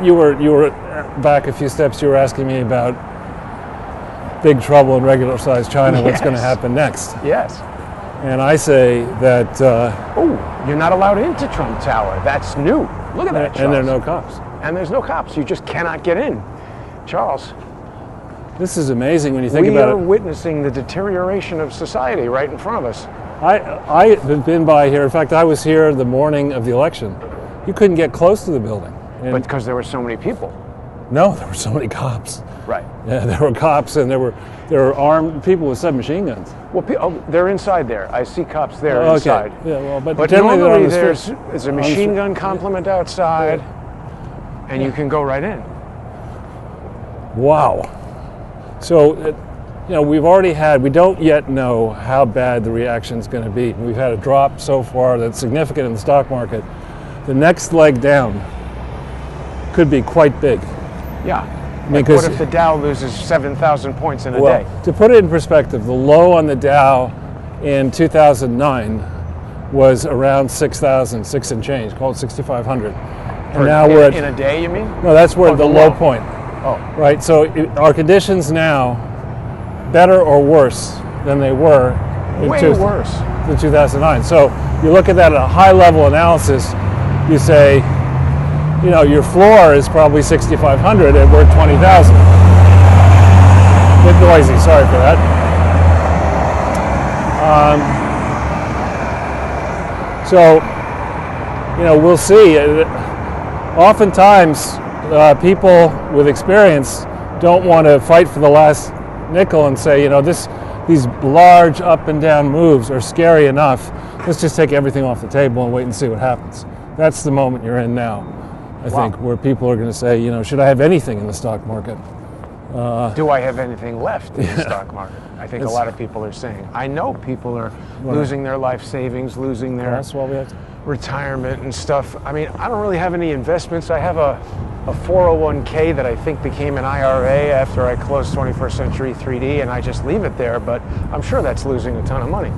[SPEAKER 2] you were back a few steps. You were asking me about big trouble in regular-sized China. What's going to happen next?
[SPEAKER 1] Yes.
[SPEAKER 2] And I say that.
[SPEAKER 1] You're not allowed into Trump Tower. That's new. Look at that, Charles.
[SPEAKER 2] And there are no cops.
[SPEAKER 1] And there's no cops. You just cannot get in, Charles.
[SPEAKER 2] This is amazing when you think
[SPEAKER 1] We
[SPEAKER 2] about
[SPEAKER 1] are
[SPEAKER 2] it.
[SPEAKER 1] witnessing the deterioration of society right in front of us.
[SPEAKER 2] I have been by here. In fact, I was here the morning of the election. You couldn't get close to the building.
[SPEAKER 1] But because there were so many people.
[SPEAKER 2] No, there were so many cops.
[SPEAKER 1] Right.
[SPEAKER 2] Yeah, there were cops, and there were armed people with submachine guns.
[SPEAKER 1] Well, they're inside there. I see cops there
[SPEAKER 2] Okay.
[SPEAKER 1] inside.
[SPEAKER 2] Yeah, well, but
[SPEAKER 1] But
[SPEAKER 2] generally they're on
[SPEAKER 1] normally
[SPEAKER 2] the street.
[SPEAKER 1] there's a machine gun complement outside, and you can go right in.
[SPEAKER 2] Wow. So, we don't yet know how bad the reaction is going to be. We've had a drop so far that's significant in the stock market. The next leg down could be quite big.
[SPEAKER 1] Yeah.
[SPEAKER 2] Because
[SPEAKER 1] what if the Dow loses 7,000 points in a
[SPEAKER 2] well,
[SPEAKER 1] day?
[SPEAKER 2] to put it in perspective, the low on the Dow in 2009 was around 6,000, 6 and change, called 6,500. And now we're at
[SPEAKER 1] in a day, you mean?
[SPEAKER 2] no, that's where the
[SPEAKER 1] the
[SPEAKER 2] low
[SPEAKER 1] low.
[SPEAKER 2] point.
[SPEAKER 1] Oh,
[SPEAKER 2] right? So are conditions now better or worse than they were
[SPEAKER 1] way worse.
[SPEAKER 2] in 2009? So you look at that at a high level analysis, you say, you know, your floor is probably 6,500 and we're 20,000. Bit noisy, sorry for that. So, you know, we'll see. Oftentimes, people with experience don't want to fight for the last nickel and say, you know, these large up and down moves are scary enough. Let's just take everything off the table and wait and see what happens. That's the moment you're in now, I think, where people are going to say, you know, should I have anything in the stock market?
[SPEAKER 1] Do I have anything left in the stock market? I think a lot of people are saying. I know people are losing their life savings, losing their retirement and stuff. I mean, I don't really have any investments. I have a 401k that I think became an IRA after I closed 21st Century 3D, and I just leave it there, but I'm sure that's losing a ton of money.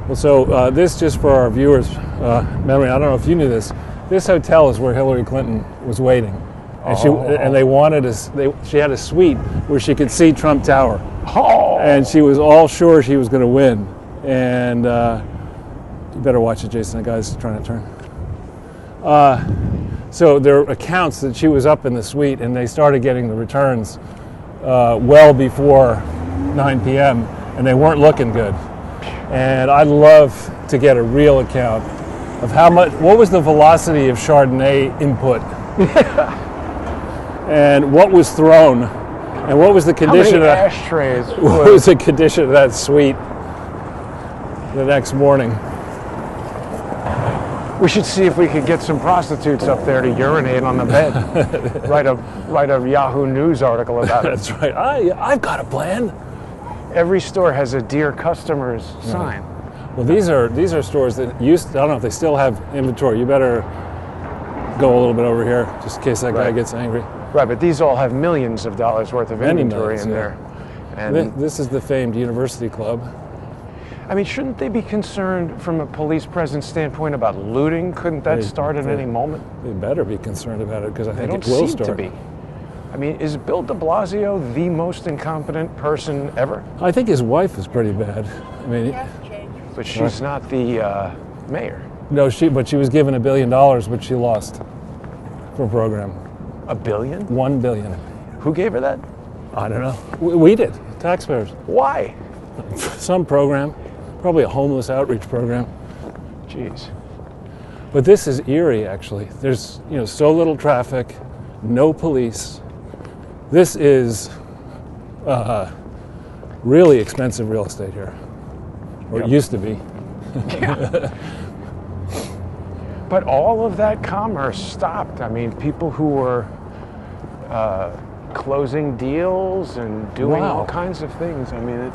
[SPEAKER 2] Well, so this, just for our viewers' memory, I don't know if you knew this, this hotel is where Hillary Clinton was waiting. And they wanted us. She had a suite where she could see Trump Tower, and she was all sure she was going to win. And you better watch it, Jason. That guy's trying to turn. So there are accounts that she was up in the suite, and they started getting the returns well before 9 p.m. and they weren't looking good. And I'd love to get a real account of what was the velocity of Chardonnay input. And what was thrown, and what was the condition?
[SPEAKER 1] How many ashtrays?
[SPEAKER 2] What was the condition of that suite the next morning?
[SPEAKER 1] We should see if we could get some prostitutes up there to urinate on the bed. write a Yahoo News article about it.
[SPEAKER 2] That's right. I've got a plan.
[SPEAKER 1] Every store has a "Dear Customers" sign.
[SPEAKER 2] Well, these are stores that I don't know if they still have inventory. You better go a little bit over here, just in case that guy gets angry.
[SPEAKER 1] Right, but these all have millions of dollars worth of inventory in there. And
[SPEAKER 2] this is the famed University Club.
[SPEAKER 1] I mean, shouldn't they be concerned from a police presence standpoint about looting? Couldn't that start at any moment?
[SPEAKER 2] They better be concerned about it, because I think
[SPEAKER 1] They
[SPEAKER 2] it
[SPEAKER 1] don't
[SPEAKER 2] will
[SPEAKER 1] seem
[SPEAKER 2] start.
[SPEAKER 1] to be. I mean, is Bill de Blasio the most incompetent person ever?
[SPEAKER 2] I think his wife is pretty bad. I mean,
[SPEAKER 1] But she's not the mayor.
[SPEAKER 2] no, but she was given $1 billion, which she lost for a program.
[SPEAKER 1] $1 billion?
[SPEAKER 2] $1 billion.
[SPEAKER 1] Who gave her that?
[SPEAKER 2] I don't know. We did, taxpayers.
[SPEAKER 1] Why?
[SPEAKER 2] Some program, probably a homeless outreach program.
[SPEAKER 1] Jeez.
[SPEAKER 2] But this is eerie, actually. There's so little traffic, no police. This is really expensive real estate here, or it used to be.
[SPEAKER 1] But all of that commerce stopped. I mean, people who were closing deals and doing all kinds of things. I mean,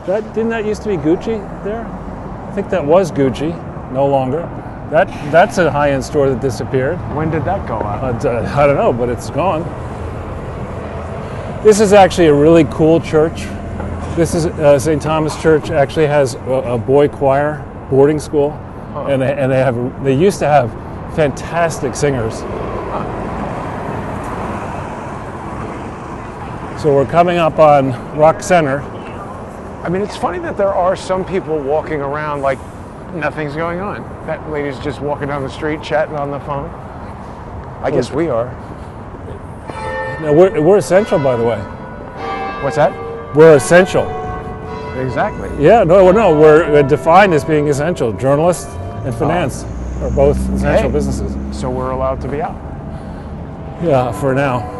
[SPEAKER 2] Didn't that used to be Gucci there? I think that was Gucci, no longer. That's a high-end store that disappeared.
[SPEAKER 1] when did that go out?
[SPEAKER 2] I don't know, but it's gone. This is actually a really cool church. This is St. Thomas Church. Actually has a boy choir boarding school, and they used to have fantastic singers. So we're coming up on Rock Center.
[SPEAKER 1] I mean, it's funny that there are some people walking around like nothing's going on. That lady's just walking down the street chatting on the phone. I guess we are.
[SPEAKER 2] Now we're essential, by the way.
[SPEAKER 1] What's that?
[SPEAKER 2] We're essential.
[SPEAKER 1] Exactly.
[SPEAKER 2] Yeah, no, we're defined as being essential. Journalists and finance are both essential businesses.
[SPEAKER 1] So we're allowed to be out.
[SPEAKER 2] Yeah, for now.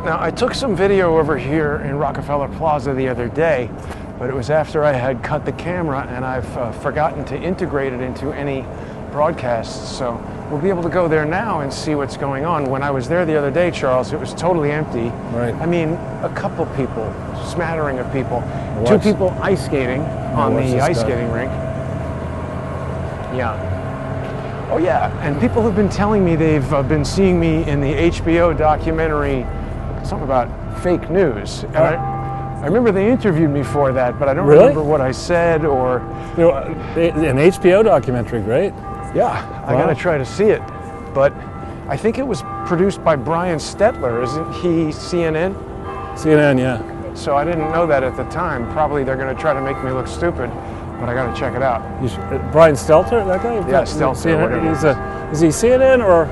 [SPEAKER 1] Now, I took some video over here in Rockefeller Plaza the other day, but it was after I had cut the camera, and I've forgotten to integrate it into any broadcasts. So we'll be able to go there now and see what's going on. When I was there the other day, Charles, it was totally empty.
[SPEAKER 2] Right.
[SPEAKER 1] I mean, a couple people, smattering of people. Two people ice skating on the ice skating rink. Yeah. Oh yeah, and people have been telling me they've been seeing me in the HBO documentary, something about fake news. And I remember they interviewed me for that, but I don't remember what I said or...
[SPEAKER 2] An HBO documentary, great.
[SPEAKER 1] Yeah, I gotta try to see it. But I think it was produced by Brian Stetler. Isn't he CNN?
[SPEAKER 2] CNN, yeah.
[SPEAKER 1] So I didn't know that at the time. Probably they're going to try to make me look stupid, but I got to check it out.
[SPEAKER 2] Brian Stelter, that guy?
[SPEAKER 1] Yeah, Stelter.
[SPEAKER 2] Is he CNN or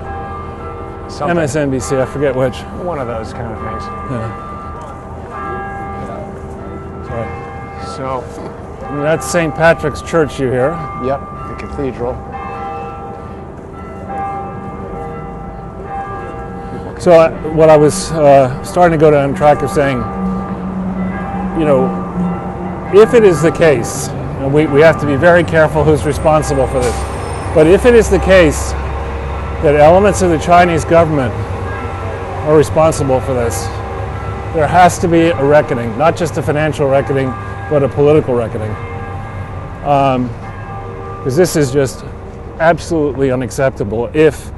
[SPEAKER 1] Something.
[SPEAKER 2] MSNBC? I forget which.
[SPEAKER 1] One of those kind of things.
[SPEAKER 2] Yeah.
[SPEAKER 1] So,
[SPEAKER 2] that's St. Patrick's Church you hear.
[SPEAKER 1] yep, the cathedral.
[SPEAKER 2] So what I was starting to go down the track of saying, you know, if it is the case, and we have to be very careful who's responsible for this, but if it is the case that elements of the Chinese government are responsible for this, there has to be a reckoning, not just a financial reckoning, but a political reckoning. Because this is just absolutely unacceptable if,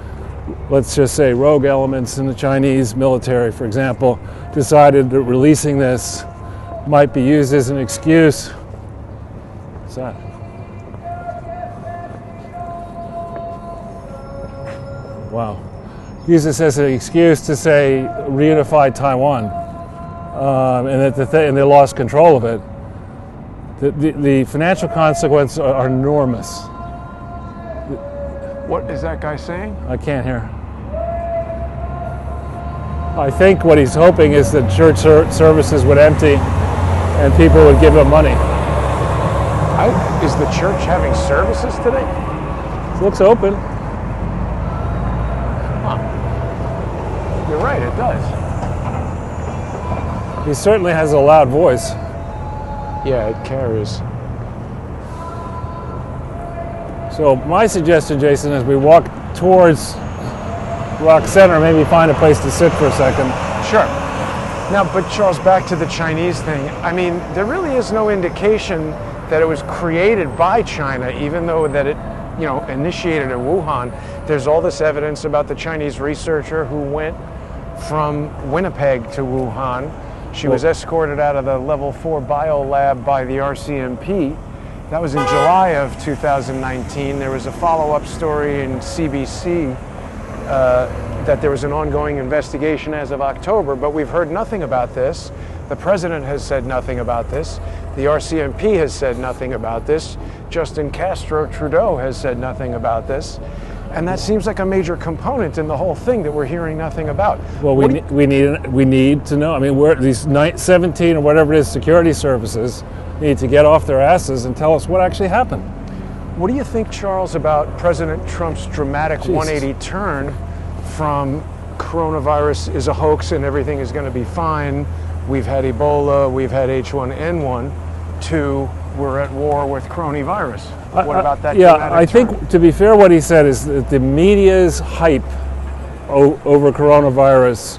[SPEAKER 2] let's just say, rogue elements in the Chinese military, for example, decided that releasing this might be used as an excuse. What's that? Wow. Use this as an excuse to say reunify Taiwan, and that and they lost control of it. The financial consequences are enormous.
[SPEAKER 1] What is that guy saying?
[SPEAKER 2] I can't hear. I think what he's hoping is that church services would empty and people would give him money.
[SPEAKER 1] Is the church having services today?
[SPEAKER 2] It looks open.
[SPEAKER 1] You're right, it does.
[SPEAKER 2] He certainly has a loud voice.
[SPEAKER 1] Yeah, it carries.
[SPEAKER 2] So my suggestion, Jason, is we walk towards Rock Center, maybe find a place to sit for a second.
[SPEAKER 1] Sure. Now, but Charles, back to the Chinese thing. I mean, there really is no indication that it was created by China, even though that it, you know, initiated in Wuhan. There's all this evidence about the Chinese researcher who went from Winnipeg to Wuhan. She was escorted out of the level 4 biolab by the RCMP. That was in July of 2019. There was a follow-up story in CBC that there was an ongoing investigation as of October, but we've heard nothing about this. The president has said nothing about this. The RCMP has said nothing about this. Justin Castro Trudeau has said nothing about this. And that seems like a major component in the whole thing that we're hearing nothing about.
[SPEAKER 2] Well, we need to know. I mean, these 17 or whatever it is security services need to get off their asses and tell us what actually happened.
[SPEAKER 1] What do you think, Charles, about President Trump's dramatic 180 turn from coronavirus is a hoax and everything is going to be fine, we've had Ebola, we've had H1N1, to we're at war with coronavirus? What about that?
[SPEAKER 2] Yeah, I think, to be fair, what he said is that the media's hype over coronavirus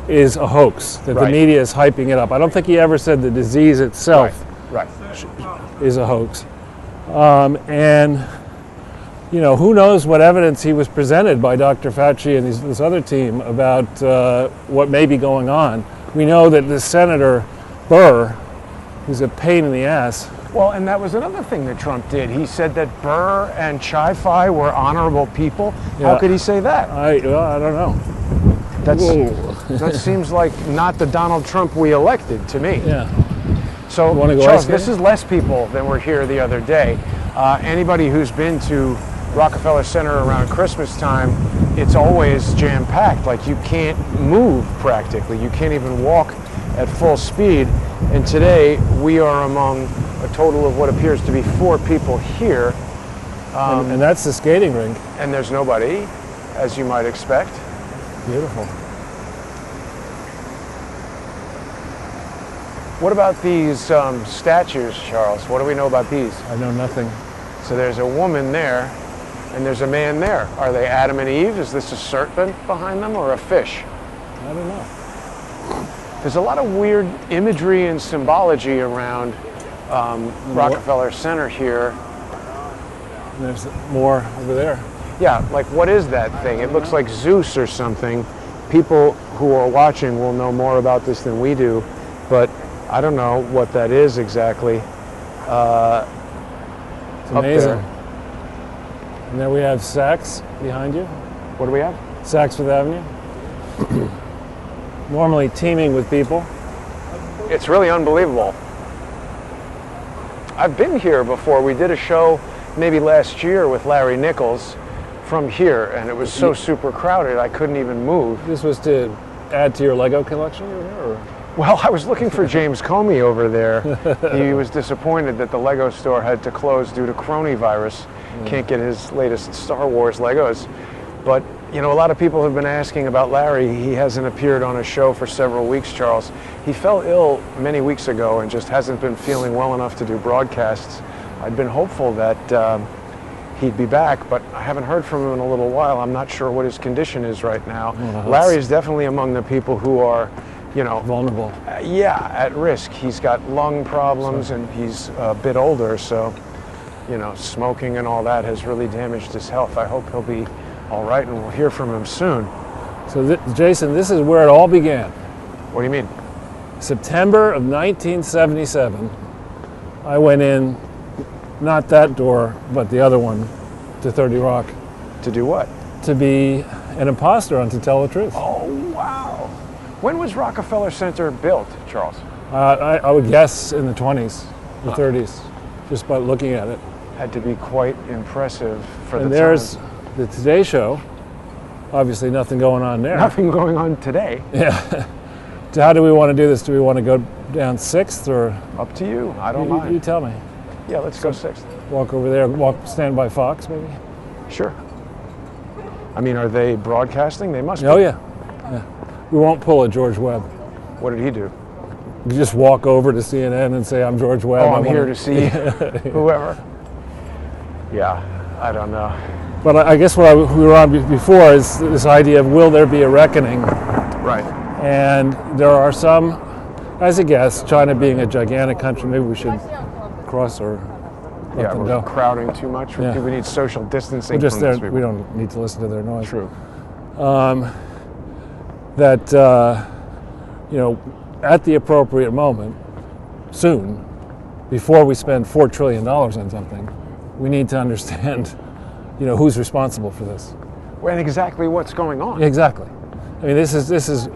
[SPEAKER 2] is a hoax, that the media is hyping it up. I don't think he ever said the disease itself is a hoax. And, you know, who knows what evidence he was presented by Dr. Fauci and this other team about what may be going on. We know that this Senator Burr, who's a pain in the ass.
[SPEAKER 1] Well, and that was another thing that Trump did. He said that Burr and Chi-Fi were honorable people. Yeah. How could he say that?
[SPEAKER 2] I don't know.
[SPEAKER 1] That seems like not the Donald Trump we elected to me.
[SPEAKER 2] Yeah.
[SPEAKER 1] So, Charles, this is less people than were here the other day. Anybody who's been to Rockefeller Center around Christmas time, it's always jam-packed. Like, you can't move practically. You can't even walk at full speed. And today, we are among a total of what appears to be 4 people here.
[SPEAKER 2] And that's the skating rink.
[SPEAKER 1] And there's nobody, as you might expect.
[SPEAKER 2] Beautiful.
[SPEAKER 1] What about these statues, Charles? What do we know about these?
[SPEAKER 2] I know nothing.
[SPEAKER 1] So there's a woman there, and there's a man there. Are they Adam and Eve? Is this a serpent behind them or a fish?
[SPEAKER 2] I don't know.
[SPEAKER 1] There's a lot of weird imagery and symbology around Rockefeller Center here.
[SPEAKER 2] And there's more over there.
[SPEAKER 1] Yeah, like what is that thing? It looks like Zeus or something. People who are watching will know more about this than we do, but I don't know what that is exactly.
[SPEAKER 2] It's amazing. And there we have Saks behind you.
[SPEAKER 1] What do we have?
[SPEAKER 2] Saks Fifth Avenue. Normally teeming with people.
[SPEAKER 1] It's really unbelievable. I've been here before. We did a show maybe last year with Larry Nichols from here, and it was so super crowded I couldn't even move.
[SPEAKER 2] This was to add to your Lego collection you were here, or?
[SPEAKER 1] Well, I was looking for James Comey over there. He was disappointed that the Lego store had to close due to coronavirus. Can't get his latest Star Wars Legos. But, you know, a lot of people have been asking about Larry. He hasn't appeared on a show for several weeks, Charles. He fell ill many weeks ago and just hasn't been feeling well enough to do broadcasts. I'd been hopeful that he'd be back, but I haven't heard from him in a little while. I'm not sure what his condition is right now. Larry is definitely among the people who are, you know,
[SPEAKER 2] Vulnerable.
[SPEAKER 1] Yeah, at risk. He's got lung problems and he's a bit older, so, you know, smoking and all that has really damaged his health. I hope he'll be all right and we'll hear from him soon.
[SPEAKER 2] So, Jason, this is where it all began.
[SPEAKER 1] What do you mean?
[SPEAKER 2] September of 1977, I went in, not that door, but the other one, to 30 Rock,
[SPEAKER 1] To do what?
[SPEAKER 2] to be an imposter on To Tell the Truth.
[SPEAKER 1] Oh, wow. When was Rockefeller Center built, Charles?
[SPEAKER 2] I would guess in the 20s, the 30s, just by looking at it.
[SPEAKER 1] Had to be quite impressive for
[SPEAKER 2] And
[SPEAKER 1] the
[SPEAKER 2] there's
[SPEAKER 1] time.
[SPEAKER 2] the Today Show. Obviously nothing going on there.
[SPEAKER 1] Nothing going on today.
[SPEAKER 2] Yeah. So how do we want to do this? Do we want to go down 6th or?
[SPEAKER 1] Up to you. I don't
[SPEAKER 2] You
[SPEAKER 1] mind.
[SPEAKER 2] tell me.
[SPEAKER 1] Yeah, let's go 6th.
[SPEAKER 2] Walk over there, stand by Fox maybe?
[SPEAKER 1] Sure. I mean, are they broadcasting? They must
[SPEAKER 2] Oh
[SPEAKER 1] be.
[SPEAKER 2] yeah. We won't pull a George Webb.
[SPEAKER 1] What did he do?
[SPEAKER 2] You just walk over to CNN and say, I'm George Webb.
[SPEAKER 1] Oh,
[SPEAKER 2] I
[SPEAKER 1] I'm
[SPEAKER 2] wanna-"
[SPEAKER 1] here to see whoever. Yeah, I don't know.
[SPEAKER 2] But I guess what we were on before is this idea of will there be a reckoning?
[SPEAKER 1] Right.
[SPEAKER 2] And there are some, as a guess, China being a gigantic country, maybe we should cross or let
[SPEAKER 1] Yeah,
[SPEAKER 2] them
[SPEAKER 1] we're
[SPEAKER 2] go.
[SPEAKER 1] crowding too much.
[SPEAKER 2] Yeah.
[SPEAKER 1] We need social distancing
[SPEAKER 2] We're just
[SPEAKER 1] from
[SPEAKER 2] there,
[SPEAKER 1] these people.
[SPEAKER 2] we don't need to listen to their noise.
[SPEAKER 1] True.
[SPEAKER 2] That, you know, at the appropriate moment, soon, before we spend $4 trillion on something, we need to understand, you know, who's responsible for this.
[SPEAKER 1] And exactly what's going on.
[SPEAKER 2] Exactly. I mean, this is,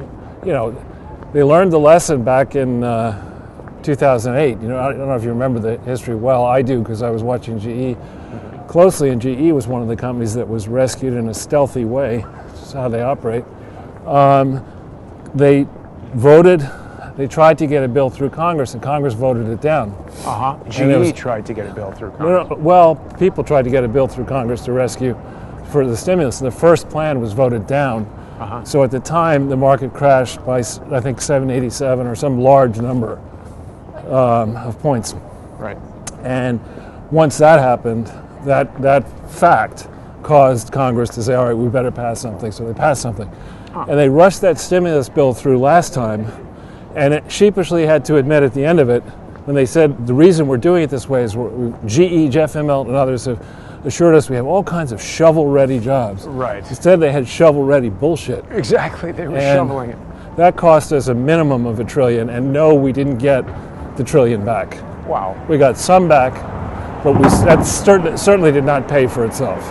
[SPEAKER 2] you know, they learned the lesson back in 2008. You know, I don't know if you remember the history well. I do, because I was watching GE closely, and GE was one of the companies that was rescued in a stealthy way. That's how they operate. They voted. They tried to get a bill through Congress, and Congress voted it down.
[SPEAKER 1] GE tried to get a bill through Congress.
[SPEAKER 2] Well, people tried to get a bill through Congress to rescue for the stimulus, and the first plan was voted down. So at the time, the market crashed by, I think, 787 or some large number of points.
[SPEAKER 1] Right.
[SPEAKER 2] And once that happened, that fact caused Congress to say, all right, we better pass something. So they passed something. And they rushed that stimulus bill through last time, and it sheepishly had to admit at the end of it, when they said the reason we're doing it this way is GE, Jeff Immelt, and others have assured us we have all kinds of shovel-ready jobs.
[SPEAKER 1] Right.
[SPEAKER 2] Instead, they had shovel-ready bullshit.
[SPEAKER 1] Exactly. They were
[SPEAKER 2] And
[SPEAKER 1] shoveling it.
[SPEAKER 2] that cost us a minimum of $1 trillion, and no, we didn't get the $1 trillion back.
[SPEAKER 1] Wow.
[SPEAKER 2] We got some back, but that certainly did not pay for itself.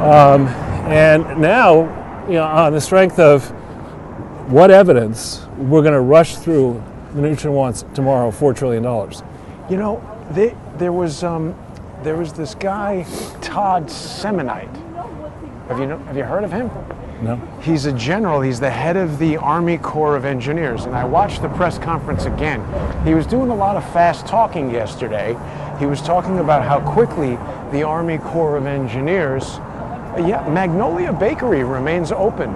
[SPEAKER 2] And now, you know, on the strength of what evidence, we're going to rush through the nutrient wants tomorrow $4 trillion.
[SPEAKER 1] You know, there was this guy, Todd Semonite. Have you heard of him?
[SPEAKER 2] No?
[SPEAKER 1] He's a general. He's the head of the Army Corps of Engineers. And I watched the press conference again. He was doing a lot of fast talking yesterday. He was talking about how quickly the Army Corps of Engineers, Magnolia Bakery remains open.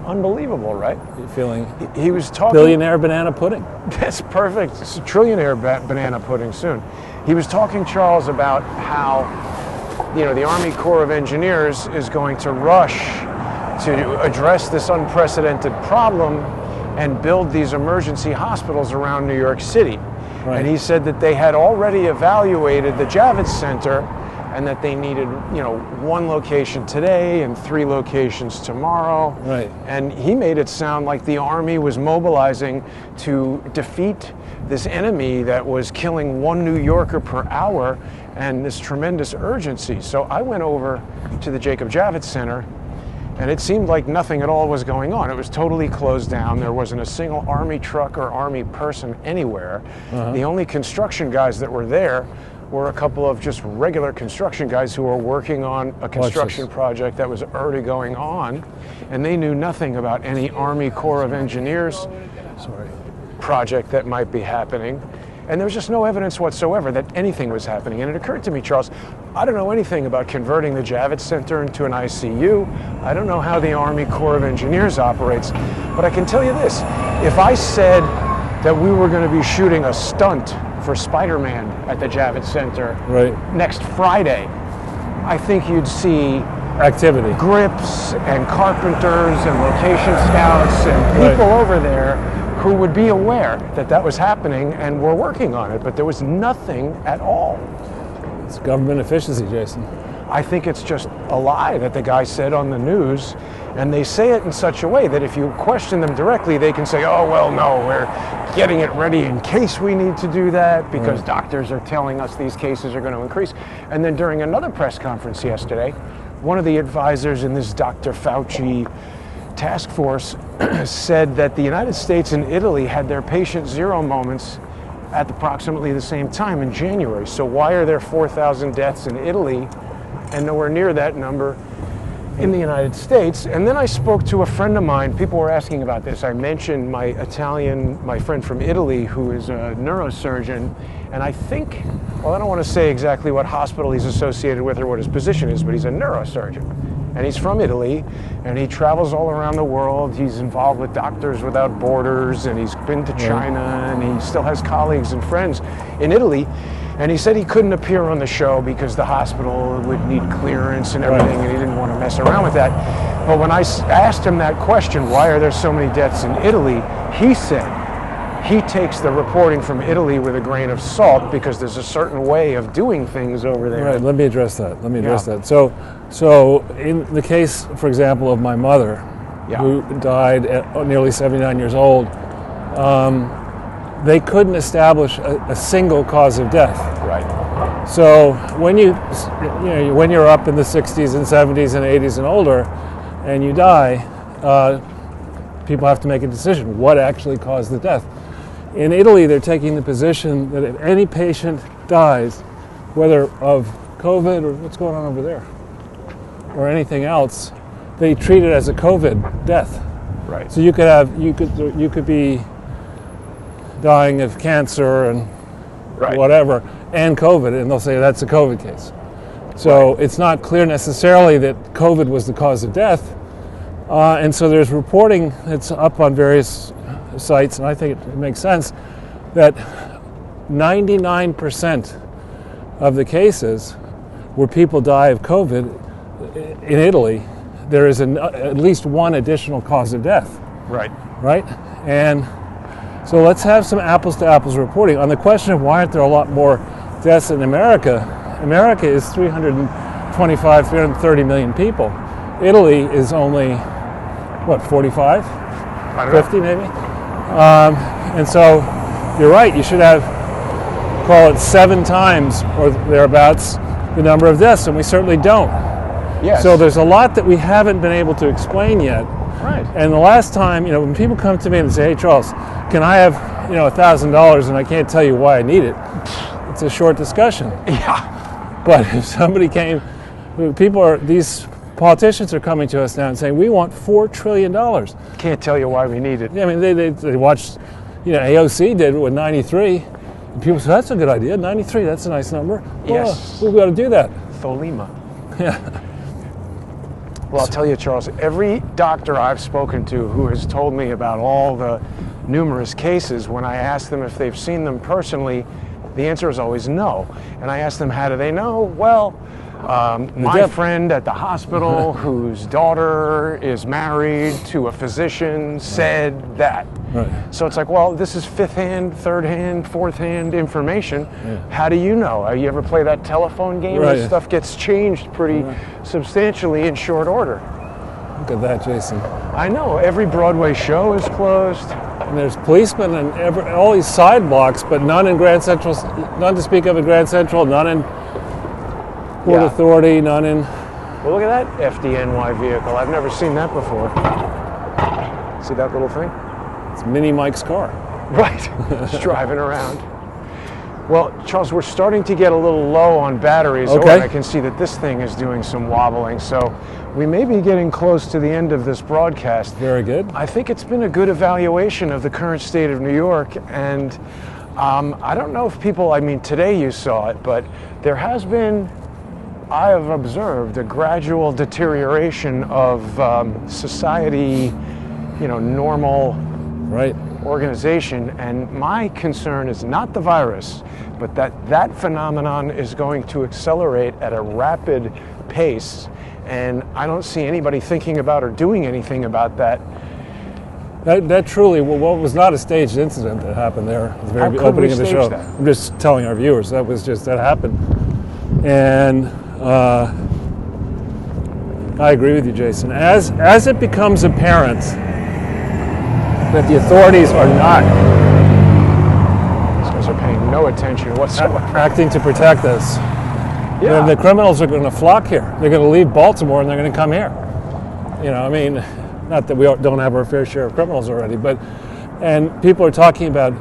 [SPEAKER 1] Unbelievable, right?
[SPEAKER 2] You're feeling
[SPEAKER 1] He was talking.
[SPEAKER 2] billionaire banana pudding.
[SPEAKER 1] That's perfect. It's a trillionaire banana pudding soon. He was talking, Charles, about how, you know, the Army Corps of Engineers is going to rush to address this unprecedented problem and build these emergency hospitals around New York City.
[SPEAKER 2] Right.
[SPEAKER 1] And he said that they had already evaluated the Javits Center and that they needed, you know, 1 location today and 3 locations tomorrow.
[SPEAKER 2] Right.
[SPEAKER 1] And he made it sound like the Army was mobilizing to defeat this enemy that was killing 1 New Yorker per hour, and this tremendous urgency. So I went over to the Jacob Javits Center And it seemed like nothing at all was going on. It was totally closed down. There wasn't a single Army truck or Army person anywhere. The only construction guys that were there were a couple of just regular construction guys who were working on a construction project that was already going on. And they knew nothing about any Army Corps of Engineers project that might be happening. And there was just no evidence whatsoever that anything was happening. And it occurred to me, Charles, I don't know anything about converting the Javits Center into an ICU. I don't know how the Army Corps of Engineers operates. But I can tell you this, if I said that we were going to be shooting a stunt for Spider-Man at the Javits Center next Friday, I think you'd see
[SPEAKER 2] activity.
[SPEAKER 1] Grips and carpenters and location scouts and people over there who would be aware that that was happening and were working on it, but there was nothing at all.
[SPEAKER 2] It's government efficiency, Jason.
[SPEAKER 1] I think it's just a lie that the guy said on the news, and they say it in such a way that if you question them directly, they can say, oh, well, no, we're getting it ready in case we need to do that because doctors are telling us these cases are going to increase. And then during another press conference yesterday, one of the advisors in this Dr. Fauci task force said that the United States and Italy had their patient zero moments at approximately the same time in January. So why are there 4,000 deaths in Italy and nowhere near that number in the United States? And then I spoke to a friend of mine. People were asking about this. I mentioned my friend from Italy who is a neurosurgeon. And I think, well, I don't want to say exactly what hospital he's associated with or what his position is, but he's a neurosurgeon. And he's from Italy, and he travels all around the world. He's involved with Doctors Without Borders, and he's been to China, and he still has colleagues and friends in Italy. And he said he couldn't appear on the show because the hospital would need clearance and everything, and he didn't want to mess around with that. But when I asked him that question, why are there so many deaths in Italy, he said he takes the reporting from Italy with a grain of salt because there's a certain way of doing things over there.
[SPEAKER 2] Right, let me address that. that. So in the case, for example, of my mother, who died at nearly 79 years old, they couldn't establish a single cause of death.
[SPEAKER 1] Right.
[SPEAKER 2] So when when you're up in the 60s and 70s and 80s and older, and you die, people have to make a decision: what actually caused the death? In Italy, they're taking the position that if any patient dies, whether of COVID or what's going on over there, or anything else, they treat it as a COVID death.
[SPEAKER 1] Right.
[SPEAKER 2] So you could be dying of cancer and whatever, and COVID, and they'll say that's a COVID case. So it's not clear necessarily that COVID was the cause of death, and so there's reporting that's up on various sites, and I think it makes sense that 99% of the cases where people die of COVID in Italy, there is at least one additional cause of death.
[SPEAKER 1] Right.
[SPEAKER 2] Right? And so let's have some apples to apples reporting. On the question of why aren't there a lot more deaths in America, America is 325, 330 million people. Italy is only, 45? 50 maybe? And so you're right, you should have, call it 7 times or thereabouts the number of deaths, and we certainly don't.
[SPEAKER 1] Yes.
[SPEAKER 2] So there's a lot that we haven't been able to explain yet.
[SPEAKER 1] Right.
[SPEAKER 2] And the last time, when people come to me and say, hey Charles, can I have, $1,000 and I can't tell you why I need it, it's a short discussion.
[SPEAKER 1] Yeah.
[SPEAKER 2] But if somebody came, these politicians are coming to us now and saying, we want $4 trillion.
[SPEAKER 1] Can't tell you why we need it.
[SPEAKER 2] Yeah, I mean, they watched, AOC did it with 93. And people said, that's a good idea, 93, that's a nice number.
[SPEAKER 1] Yes.
[SPEAKER 2] Well, we got to do that.
[SPEAKER 1] Tholema.
[SPEAKER 2] Yeah.
[SPEAKER 1] Well, I'll tell you, Charles, every doctor I've spoken to who has told me about all the numerous cases, when I ask them if they've seen them personally, the answer is always no. And I ask them, how do they know? Well, my friend at the hospital whose daughter is married to a physician said that.
[SPEAKER 2] Right.
[SPEAKER 1] So it's like, well, this is 5th hand, 3rd hand, 4th hand information. Yeah. How do you know? You ever play that telephone game?
[SPEAKER 2] Right.
[SPEAKER 1] This stuff gets changed pretty substantially in short order.
[SPEAKER 2] Look at that, Jason.
[SPEAKER 1] I know. Every Broadway show is closed.
[SPEAKER 2] And there's policemen and all these side blocks, but none in Grand Central, none to speak of in Grand Central, none in Port Authority, none in
[SPEAKER 1] Well, look at that FDNY vehicle. I've never seen that before. See that little thing?
[SPEAKER 2] It's Mini Mike's car.
[SPEAKER 1] Right, just driving around. Well, Charles, we're starting to get a little low on batteries.
[SPEAKER 2] Okay.
[SPEAKER 1] Oh, I can see that this thing is doing some wobbling, so we may be getting close to the end of this broadcast.
[SPEAKER 2] Very good.
[SPEAKER 1] I think it's been a good evaluation of the current state of New York, and I don't know if people, today you saw it, but there has been, I have observed, a gradual deterioration of society, normal
[SPEAKER 2] Right.
[SPEAKER 1] organization, and my concern is not the virus, but that phenomenon is going to accelerate at a rapid pace, and I don't see anybody thinking about or doing anything about that.
[SPEAKER 2] That truly, well, it was not a staged incident that happened there at the
[SPEAKER 1] How
[SPEAKER 2] very
[SPEAKER 1] could
[SPEAKER 2] opening
[SPEAKER 1] we
[SPEAKER 2] of the
[SPEAKER 1] stage
[SPEAKER 2] show.
[SPEAKER 1] that?
[SPEAKER 2] I'm just telling our viewers that happened. And I agree with you, Jason. As it becomes apparent that the authorities are not
[SPEAKER 1] These guys are paying no attention whatsoever.
[SPEAKER 2] acting to protect us,
[SPEAKER 1] Yeah.
[SPEAKER 2] then the criminals are going to flock here. They're going to leave Baltimore and they're going to come here. Not that we don't have our fair share of criminals already, and people are talking about,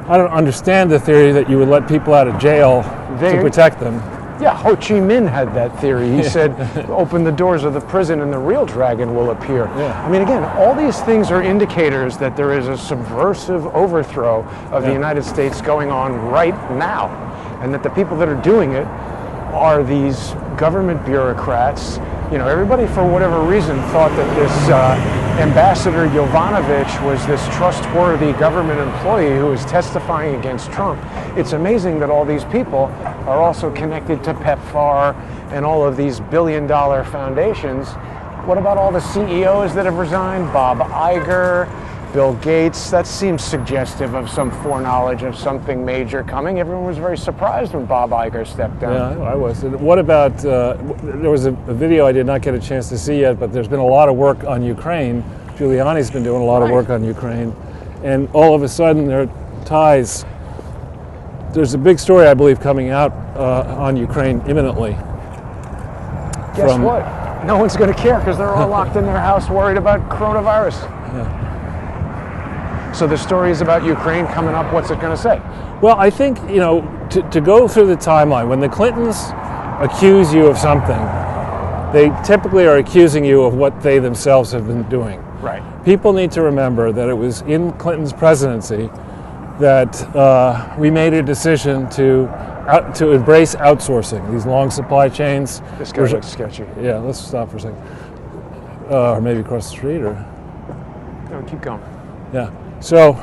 [SPEAKER 2] I don't understand the theory that you would let people out of jail to protect them.
[SPEAKER 1] Yeah, Ho Chi Minh had that theory. He said, open the doors of the prison and the real dragon will appear.
[SPEAKER 2] Yeah.
[SPEAKER 1] Again, all these things are indicators that there is a subversive overthrow of the United States going on right now, and that the people that are doing it are these government bureaucrats. Everybody, for whatever reason, thought that this Ambassador Jovanovic was this trustworthy government employee who was testifying against Trump. It's amazing that all these people are also connected to PEPFAR and all of these billion-dollar foundations. What about all the CEOs that have resigned? Bob Iger, Bill Gates. That seems suggestive of some foreknowledge of something major coming. Everyone was very surprised when Bob Iger stepped down.
[SPEAKER 2] Yeah, I was. And what about, there was a video I did not get a chance to see yet, but there's been a lot of work on Ukraine. Giuliani's been doing a lot of work on Ukraine. And all of a sudden, there are ties. There's a big story, I believe, coming out on Ukraine imminently.
[SPEAKER 1] Guess what? No one's going to care because they're all locked in their house worried about coronavirus.
[SPEAKER 2] Yeah.
[SPEAKER 1] So the story is about Ukraine coming up. What's it going to say?
[SPEAKER 2] Well, I think, to go through the timeline, when the Clintons accuse you of something, they typically are accusing you of what they themselves have been doing.
[SPEAKER 1] Right.
[SPEAKER 2] People need to remember that it was in Clinton's presidency that we made a decision to embrace outsourcing, these long supply chains.
[SPEAKER 1] This guy looks sketchy.
[SPEAKER 2] Yeah, let's stop for a second. Or maybe across the street, or...
[SPEAKER 1] No, keep going.
[SPEAKER 2] Yeah. So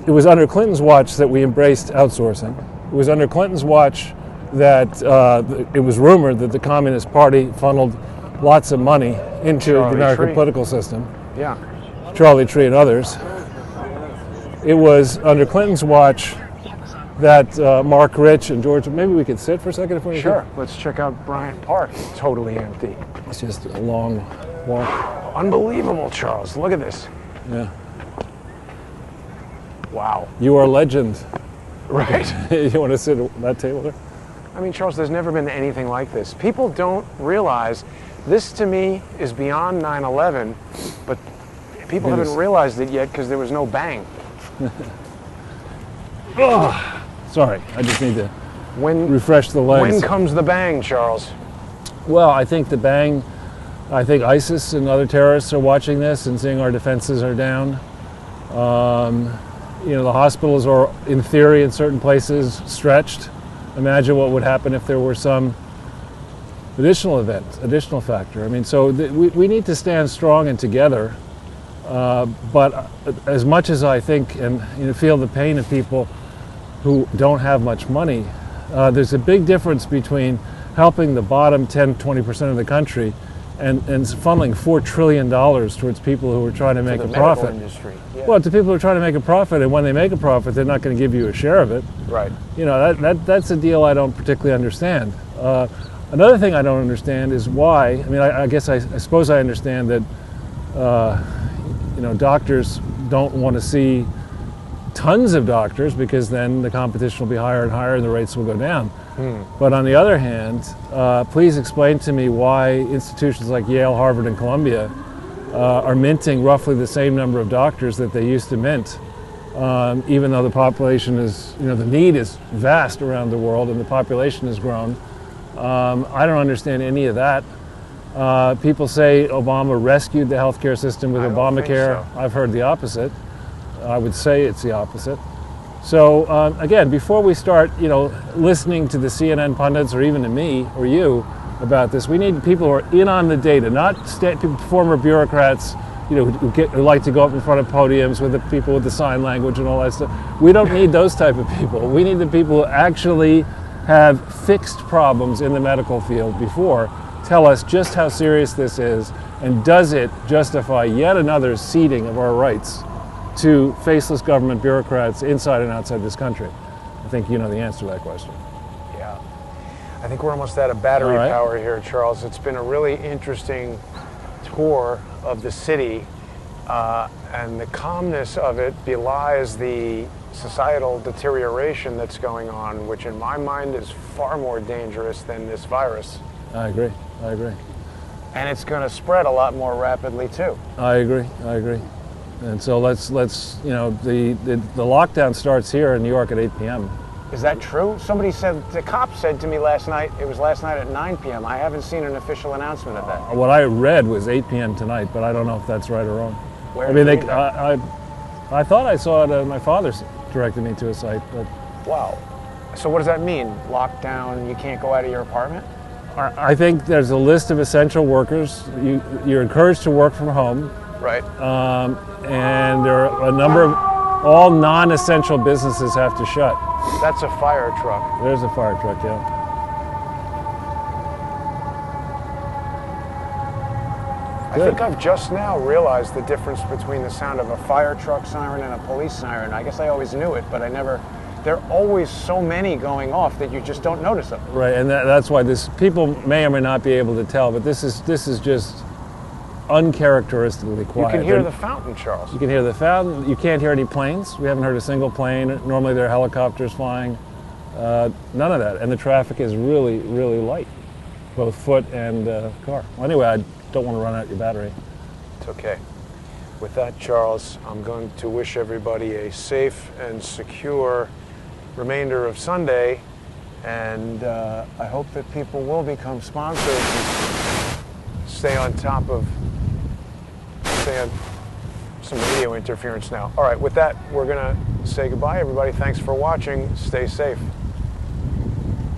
[SPEAKER 2] it was under Clinton's watch that we embraced outsourcing. It was under Clinton's watch that it was rumored that the Communist Party funneled lots of money into the American political system.
[SPEAKER 1] Yeah.
[SPEAKER 2] Charlie Tree and others. It was under Clinton's watch that Mark Rich and George, maybe we could sit for a second if we
[SPEAKER 1] Sure. Let's check out Bryant Park. It's totally empty.
[SPEAKER 2] It's just a long walk.
[SPEAKER 1] Unbelievable, Charles. Look at this.
[SPEAKER 2] Yeah.
[SPEAKER 1] Wow.
[SPEAKER 2] You are a legend.
[SPEAKER 1] Right?
[SPEAKER 2] You want to sit at that table there?
[SPEAKER 1] Charles, there's never been anything like this. People don't realize this, to me, is beyond 9/11, but people haven't realized it yet because there was no bang.
[SPEAKER 2] Sorry, I just need to refresh the legs.
[SPEAKER 1] When comes the bang, Charles?
[SPEAKER 2] Well, I think the bang, I think ISIS and other terrorists are watching this and seeing our defenses are down. The hospitals are, in theory, in certain places, stretched. Imagine what would happen if there were some additional event, additional factor. We need to stand strong and together. But as much as I think and feel the pain of people who don't have much money, there's a big difference between helping the bottom 10, 20% of the country and funneling $4 trillion towards people who are trying to make a profit.
[SPEAKER 1] Industry. Yeah.
[SPEAKER 2] Well, to people who are trying to make a profit, and when they make a profit, they're not going to give you a share of it.
[SPEAKER 1] Right.
[SPEAKER 2] That's a deal I don't particularly understand. Another thing I don't understand is why. I suppose I understand that doctors don't want to see tons of doctors, because then the competition will be higher and higher and the rates will go down. But on the other hand, please explain to me why institutions like Yale, Harvard, and Columbia are minting roughly the same number of doctors that they used to mint, even though the population is, the need is vast around the world and the population has grown. I don't understand any of that. People say Obama rescued the healthcare system with Obamacare.
[SPEAKER 1] So.
[SPEAKER 2] I've heard the opposite. I would say it's the opposite. So again, before we start, listening to the CNN pundits or even to me or you about this, we need people who are in on the data, not former bureaucrats, who like to go up in front of podiums with the people with the sign language and all that stuff. We don't need those type of people. We need the people who actually have fixed problems in the medical field before tell us just how serious this is, and does it justify yet another ceding of our rights to faceless government bureaucrats inside and outside this country? I think you know the answer to that question.
[SPEAKER 1] Yeah. I think we're almost out of battery
[SPEAKER 2] All right.
[SPEAKER 1] power here, Charles. It's been a really interesting tour of the city, and the calmness of it belies the societal deterioration that's going on, which in my mind is far more dangerous than this virus.
[SPEAKER 2] I agree.
[SPEAKER 1] And it's going to spread a lot more rapidly too.
[SPEAKER 2] I agree. And so let's the lockdown starts here in New York at 8 p.m.
[SPEAKER 1] Is that true? Somebody said, the cop said to me last night, it was last night at 9 p.m. I haven't seen an official announcement of that.
[SPEAKER 2] What I read was 8 p.m. tonight, but I don't know if that's right or wrong.
[SPEAKER 1] Where
[SPEAKER 2] I mean,
[SPEAKER 1] did you read
[SPEAKER 2] I thought I saw it. My father directed me to a site, but
[SPEAKER 1] Wow. So what does that mean? Lockdown, you can't go out of your apartment?
[SPEAKER 2] I think there's a list of essential workers. You're encouraged to work from home,
[SPEAKER 1] Right.
[SPEAKER 2] and there are a number of all non-essential businesses have to shut.
[SPEAKER 1] That's a fire truck.
[SPEAKER 2] There's a fire truck, yeah.
[SPEAKER 1] I think I've just now realized the difference between the sound of a fire truck siren and a police siren. I guess I always knew it, but I never. There are always so many going off that you just don't notice them.
[SPEAKER 2] Right, and that's why people may or may not be able to tell, but this is just uncharacteristically quiet.
[SPEAKER 1] You can hear the fountain, Charles.
[SPEAKER 2] You can hear the fountain. You can't hear any planes. We haven't heard a single plane. Normally there are helicopters flying. None of that. And the traffic is really, really light, both foot and car. Well, anyway, I don't want to run out your battery.
[SPEAKER 1] It's okay. With that, Charles, I'm going to wish everybody a safe and secure remainder of Sunday, and I hope that people will become sponsors and stay on some radio interference now. All right, with that, we're going to say goodbye, everybody. Thanks for watching. Stay safe.